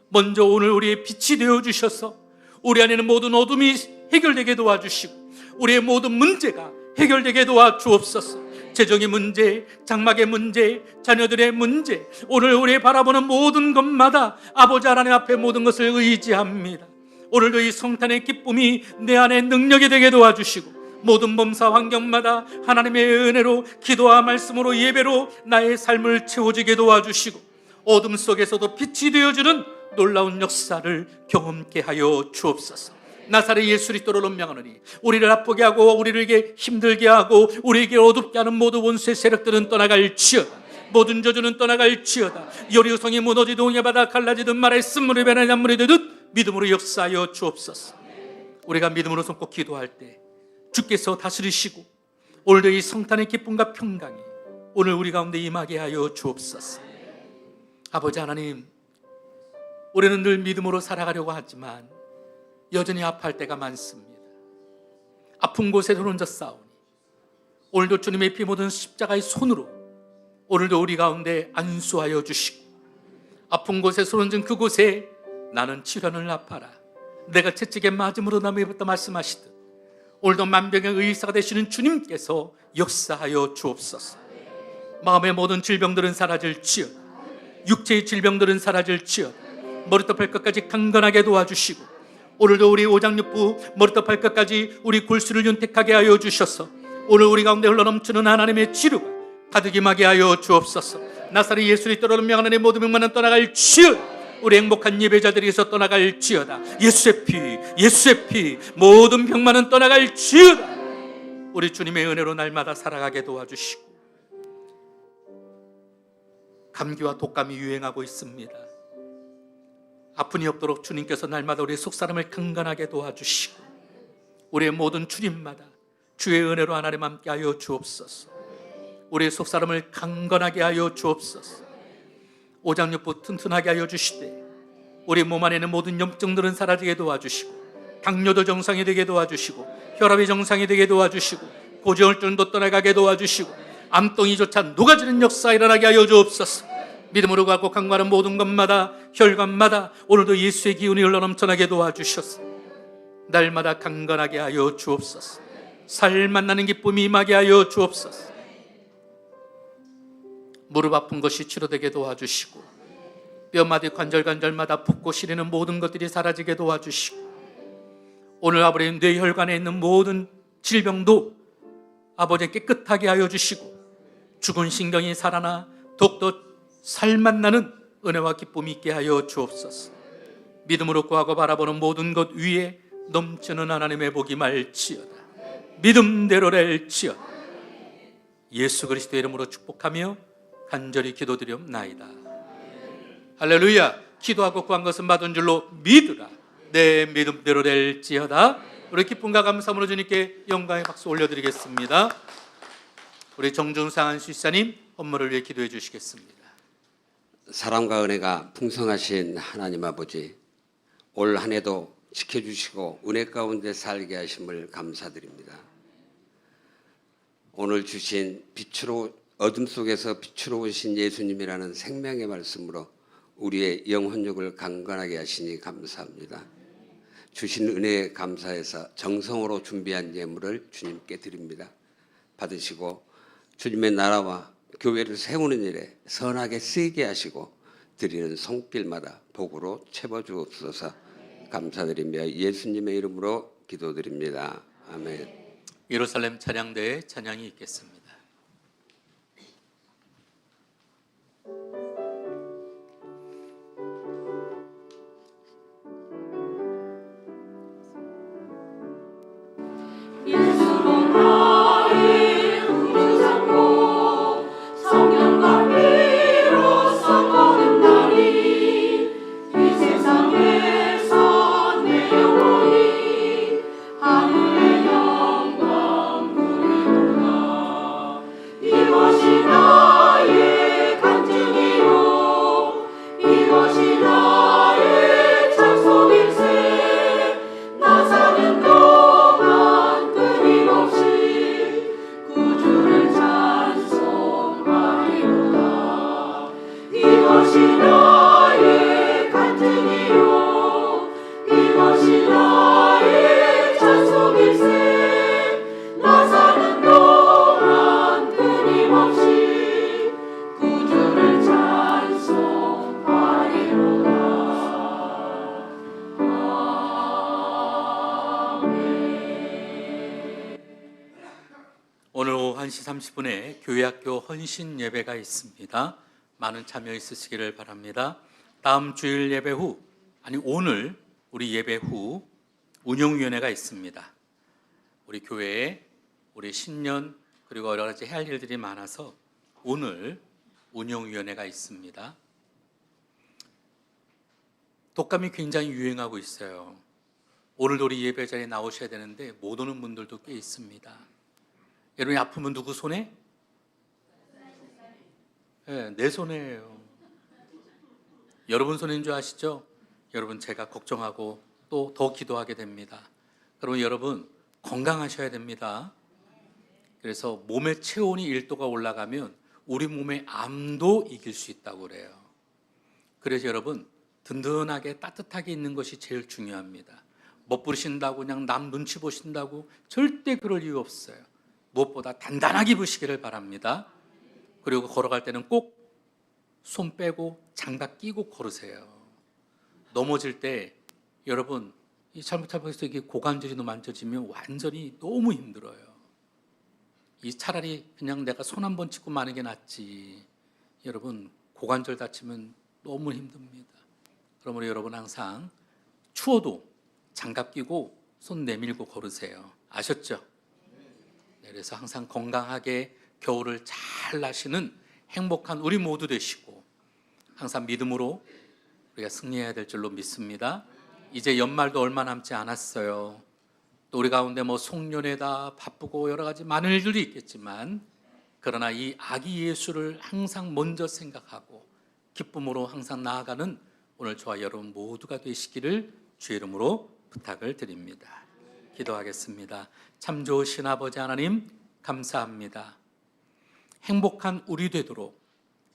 먼저 오늘 우리의 빛이 되어주셔서 우리 안에는 모든 어둠이 해결되게 도와주시고, 우리의 모든 문제가 해결되게 도와주옵소서. 재정의 문제, 장막의 문제, 자녀들의 문제, 오늘 우리 바라보는 모든 것마다 아버지 하나님 앞에 모든 것을 의지합니다. 오늘도 이 성탄의 기쁨이 내 안에 능력이 되게 도와주시고, 모든 범사 환경마다 하나님의 은혜로, 기도와 말씀으로, 예배로 나의 삶을 채워지게 도와주시고, 어둠 속에서도 빛이 되어주는 놀라운 역사를 경험케 하여 주옵소서. 나사렛 예수 그리스도로 명하노니 우리를 아프게 하고 우리에게 힘들게 하고 우리에게 어둡게 하는 모든 원수의 세력들은 떠나갈지어다. 모든 저주는 떠나갈지어다. 여리고성이 무너지듯 홍해바다 갈라지듯 말했음 물이 변하지 않물이 되듯 믿음으로 역사하여 주옵소서. 우리가 믿음으로 손꼽 기도할 때 주께서 다스리시고, 오늘도 이 성탄의 기쁨과 평강이 오늘 우리 가운데 임하게 하여 주옵소서. 아버지 하나님, 우리는 늘 믿음으로 살아가려고 하지만 여전히 아파할 때가 많습니다. 아픈 곳에 혼자 싸우니 오늘도 주님의 피 묻은 십자가의 손으로 오늘도 우리 가운데 안수하여 주시고, 아픈 곳에 손 얹은 그곳에 나는 치료를 아파라, 내가 채찍에 맞음으로 남이 입었다 말씀하시듯 오늘도 만병의 의사가 되시는 주님께서 역사하여 주옵소서. 마음의 모든 질병들은 사라질지어다. 육체의 질병들은 사라질지어다. 머리부터 발끝까지 강건하게 도와주시고, 오늘도 우리 오장육부 머리부터 발끝까지 우리 골수를 윤택하게 하여 주셔서 오늘 우리 가운데 흘러넘치는 하나님의 치료가 가득 임하게 하여 주옵소서. 나사렛 예수 그리스도로 명하는 모든 병만은 떠나갈지어다. 우리 행복한 예배자들에게서 떠나갈지어다. 예수의 피, 예수의 피, 모든 병만은 떠나갈지어다. 우리 주님의 은혜로 날마다 살아가게 도와주시고, 감기와 독감이 유행하고 있습니다. 아픈이 없도록 주님께서 날마다 우리의 속사람을 강건하게 도와주시고, 우리의 모든 주님마다 주의 은혜로 하나님 함께 하여 주옵소서. 우리의 속사람을 강건하게 하여 주옵소서. 오장육부 튼튼하게 하여 주시되, 우리 몸 안에 있는 모든 염증들은 사라지게 도와주시고, 당뇨도 정상이 되게 도와주시고, 혈압이 정상이 되게 도와주시고, 고지혈증도 떠나가게 도와주시고, 암덩이조차 녹아지는 역사 일어나게 하여 주옵소서. 믿음으로 갖고 강구하는 모든 것마다, 혈관마다 오늘도 예수의 기운이 흘러넘쳐나게 도와주셔서 날마다 강건하게 하여 주옵소서. 살 만나는 기쁨이 임하게 하여 주옵소서. 무릎 아픈 것이 치료되게 도와주시고, 뼈마디 관절마다 붓고 시리는 모든 것들이 사라지게 도와주시고, 오늘 아버지 뇌혈관에 있는 모든 질병도 아버지 깨끗하게 하여 주시고, 죽은 신경이 살아나 더욱더 살맛 나는 은혜와 기쁨이 있게 하여 주옵소서. 믿음으로 구하고 바라보는 모든 것 위에 넘치는 하나님의 복이 말지어다. 믿음대로 렐지어다. 예수 그리스도의 이름으로 축복하며 간절히 기도드리옵나이다. 할렐루야. 기도하고 구한 것은 받은 줄로 믿으라. 내 믿음대로 될지어다. 우리 기쁨과 감사함으로 주님께 영광의 박수 올려드리겠습니다. 우리 정준상 수사님 업무를 위해 기도해 주시겠습니다. 사랑과 은혜가 풍성하신 하나님 아버지, 올 한 해도 지켜주시고 은혜 가운데 살게 하심을 감사드립니다. 오늘 주신 빛으로 어둠 속에서 빛으로 오신 예수님이라는 생명의 말씀으로 우리의 영혼력을 강건하게 하시니 감사합니다. 주신 은혜에 감사해서 정성으로 준비한 예물을 주님께 드립니다. 받으시고 주님의 나라와 교회를 세우는 일에 선하게 쓰이게 하시고 드리는 손길마다 복으로 채워주옵소서. 감사드리며 예수님의 이름으로 기도드립니다. 아멘. 예루살렘 찬양대에 찬양이 있겠습니다. 예수로 나의 구주 삼고 성령과 피로써 거듭 나니 이 세상에서 내 영혼이 하늘의 영광 누리도다. 이것이 나의 간증이요 이것이 나의 찬송일세. 나 사는 동안 끊임없이 구주를 찬송하리로다. 이것이 나의 간증이요 이것이 나의 찬송일세. 나 사는 동안 끊임없이 구주를 찬송하리로다. 오늘 오후 1시 30분에 교회학교 헌신 예배가 있습니다. 많은 참여 있으시기를 바랍니다. 다음 주일 예배 후, 아니 오늘 우리 예배 후 운영위원회가 있습니다. 우리 교회에 우리 신년 그리고 여러 가지 해야 할 일들이 많아서 오늘 운영위원회가 있습니다. 독감이 굉장히 유행하고 있어요. 오늘도 우리 예배 자리에 나오셔야 되는데 못 오는 분들도 꽤 있습니다. 여러분이 아프면 누구 손에? 네, 내 손에요. 여러분 손인 줄 아시죠? 여러분 제가 걱정하고 또 더 기도하게 됩니다. 그러면 여러분 건강하셔야 됩니다. 그래서 몸의 체온이 1도가 올라가면 우리 몸의 암도 이길 수 있다고 그래요. 그래서 여러분 든든하게 따뜻하게 있는 것이 제일 중요합니다. 멋부리신다고 그냥 남 눈치 보신다고 절대 그럴 이유 없어요. 무엇보다 단단하게 입으시기를 바랍니다. 그리고 걸어갈 때는 꼭 손 빼고 장갑 끼고 걸으세요. 넘어질 때 여러분 이 잘못해서 이게 고관절이 만져지면 완전히 너무 힘들어요. 이 차라리 그냥 내가 손 한 번 짚고 마는 게 낫지. 여러분 고관절 다치면 너무 힘듭니다. 그러므로 여러분 항상 추워도 장갑 끼고 손 내밀고 걸으세요. 아셨죠? 네, 그래서 항상 건강하게 겨울을 잘 나시는 행복한 우리 모두 되시고 항상 믿음으로 우리가 승리해야 될 줄로 믿습니다. 이제 연말도 얼마 남지 않았어요. 또 우리 가운데 뭐 송년회다 바쁘고 여러 가지 많은 일들도 있겠지만 그러나 이 아기 예수를 항상 먼저 생각하고 기쁨으로 항상 나아가는 오늘 저와 여러분 모두가 되시기를 주의 이름으로 부탁을 드립니다. 기도하겠습니다. 참 좋으신 아버지 하나님 감사합니다. 행복한 우리 되도록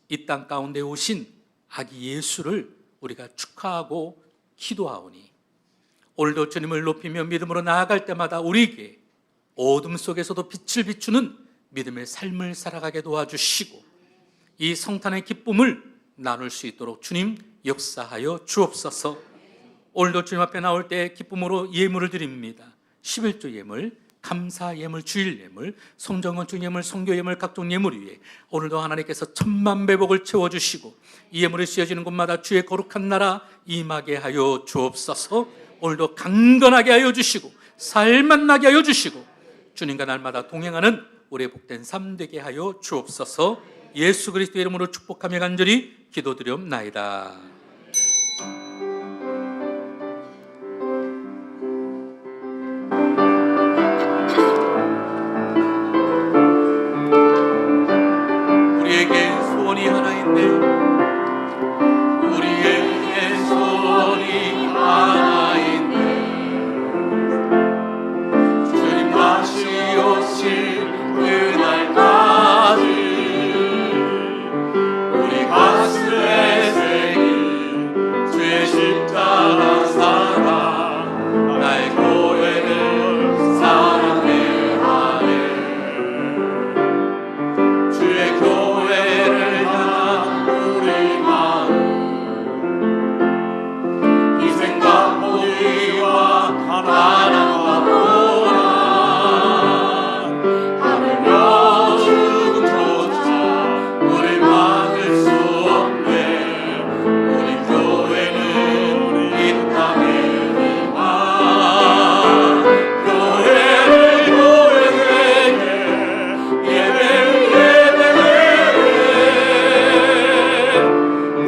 이 땅 가운데 오신 아기 예수를 우리가 축하하고 기도하오니 오늘도 주님을 높이며 믿음으로 나아갈 때마다 우리에게 어둠 속에서도 빛을 비추는 믿음의 삶을 살아가게 도와주시고 이 성탄의 기쁨을 나눌 수 있도록 주님 역사하여 주옵소서. 오늘도 주님 앞에 나올 때 기쁨으로 예물을 드립니다. 11조 예물, 감사 예물, 주일 예물, 성전건축 예물, 성교 예물, 각종 예물 위에 오늘도 하나님께서 천만배복을 채워주시고 이 예물이 쓰여지는 곳마다 주의 거룩한 나라 임하게 하여 주옵소서. 오늘도 강건하게 하여 주시고 살만 나게 하여 주시고 주님과 날마다 동행하는 우리의 복된 삶 되게 하여 주옵소서. 예수 그리스도의 이름으로 축복하며 간절히 기도드리옵나이다. 우리에게 소원이 하나인데, 우리에게 소원이 하나인데, 주님 다시 오실 그날까지 우리 가슴에 새긴 주의 십자가 사랑, 나의 교회를 사랑해 하네. 주의 교회를 향한 우리 마음, 희생과 포기와 가난과 고난, 하늘며 죽음조차 우리 막을 수 없네. 우리 교회는 이 땅의 희망, 교회를 교회에게 예배를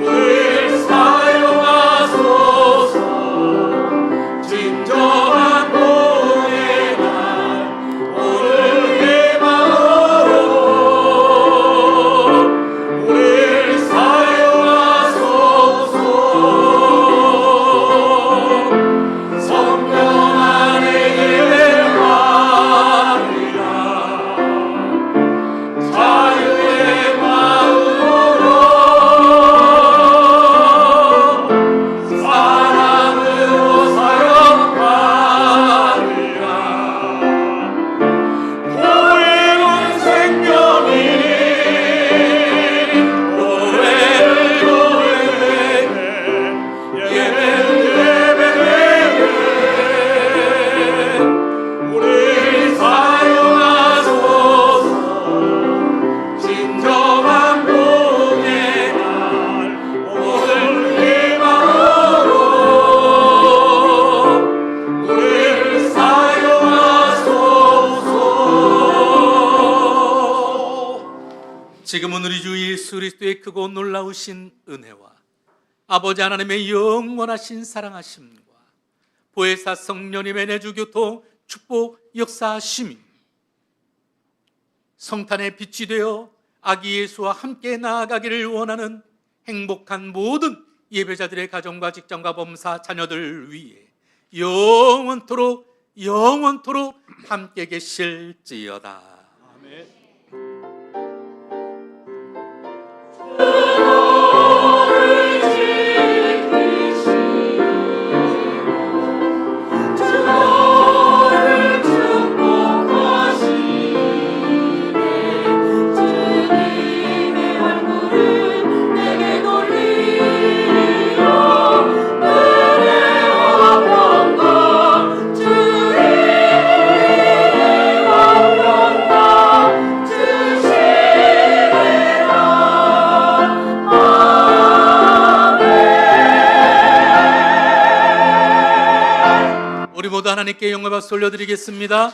우리를 사용하소서. 진정한 복의 날 오늘 희망으로 우리를 사용하소서. 성령 안에 예배하리라. 자유의 마음으로 사랑으로 사역하리라. 보이는 생명이 교회를 교회에게 예배를 우리를 사용하소서. 진정한 복의 날 오늘 희망으로 우리를 사용하소서. 지금은 우리 주 예수 그리스도의 크고 놀라우신 은혜와 아버지 하나님의 영원하신 사랑하심과 보혜사 성령님의 내주교통 축복 역사하심이 성탄의 빛이 되어 아기 예수와 함께 나아가기를 원하는 행복한 모든 예배자들의 가정과 직장과 범사 자녀들 위해 영원토록 함께 계실지어다. 너를 지키시고 주 너를 축복하시네. 주님의 얼굴을 내게 돌리려 은혜와 평강 주의 은혜와 평강 주시리라. 우리 모두 하나님께 영광을 박수 올려드리겠습니다.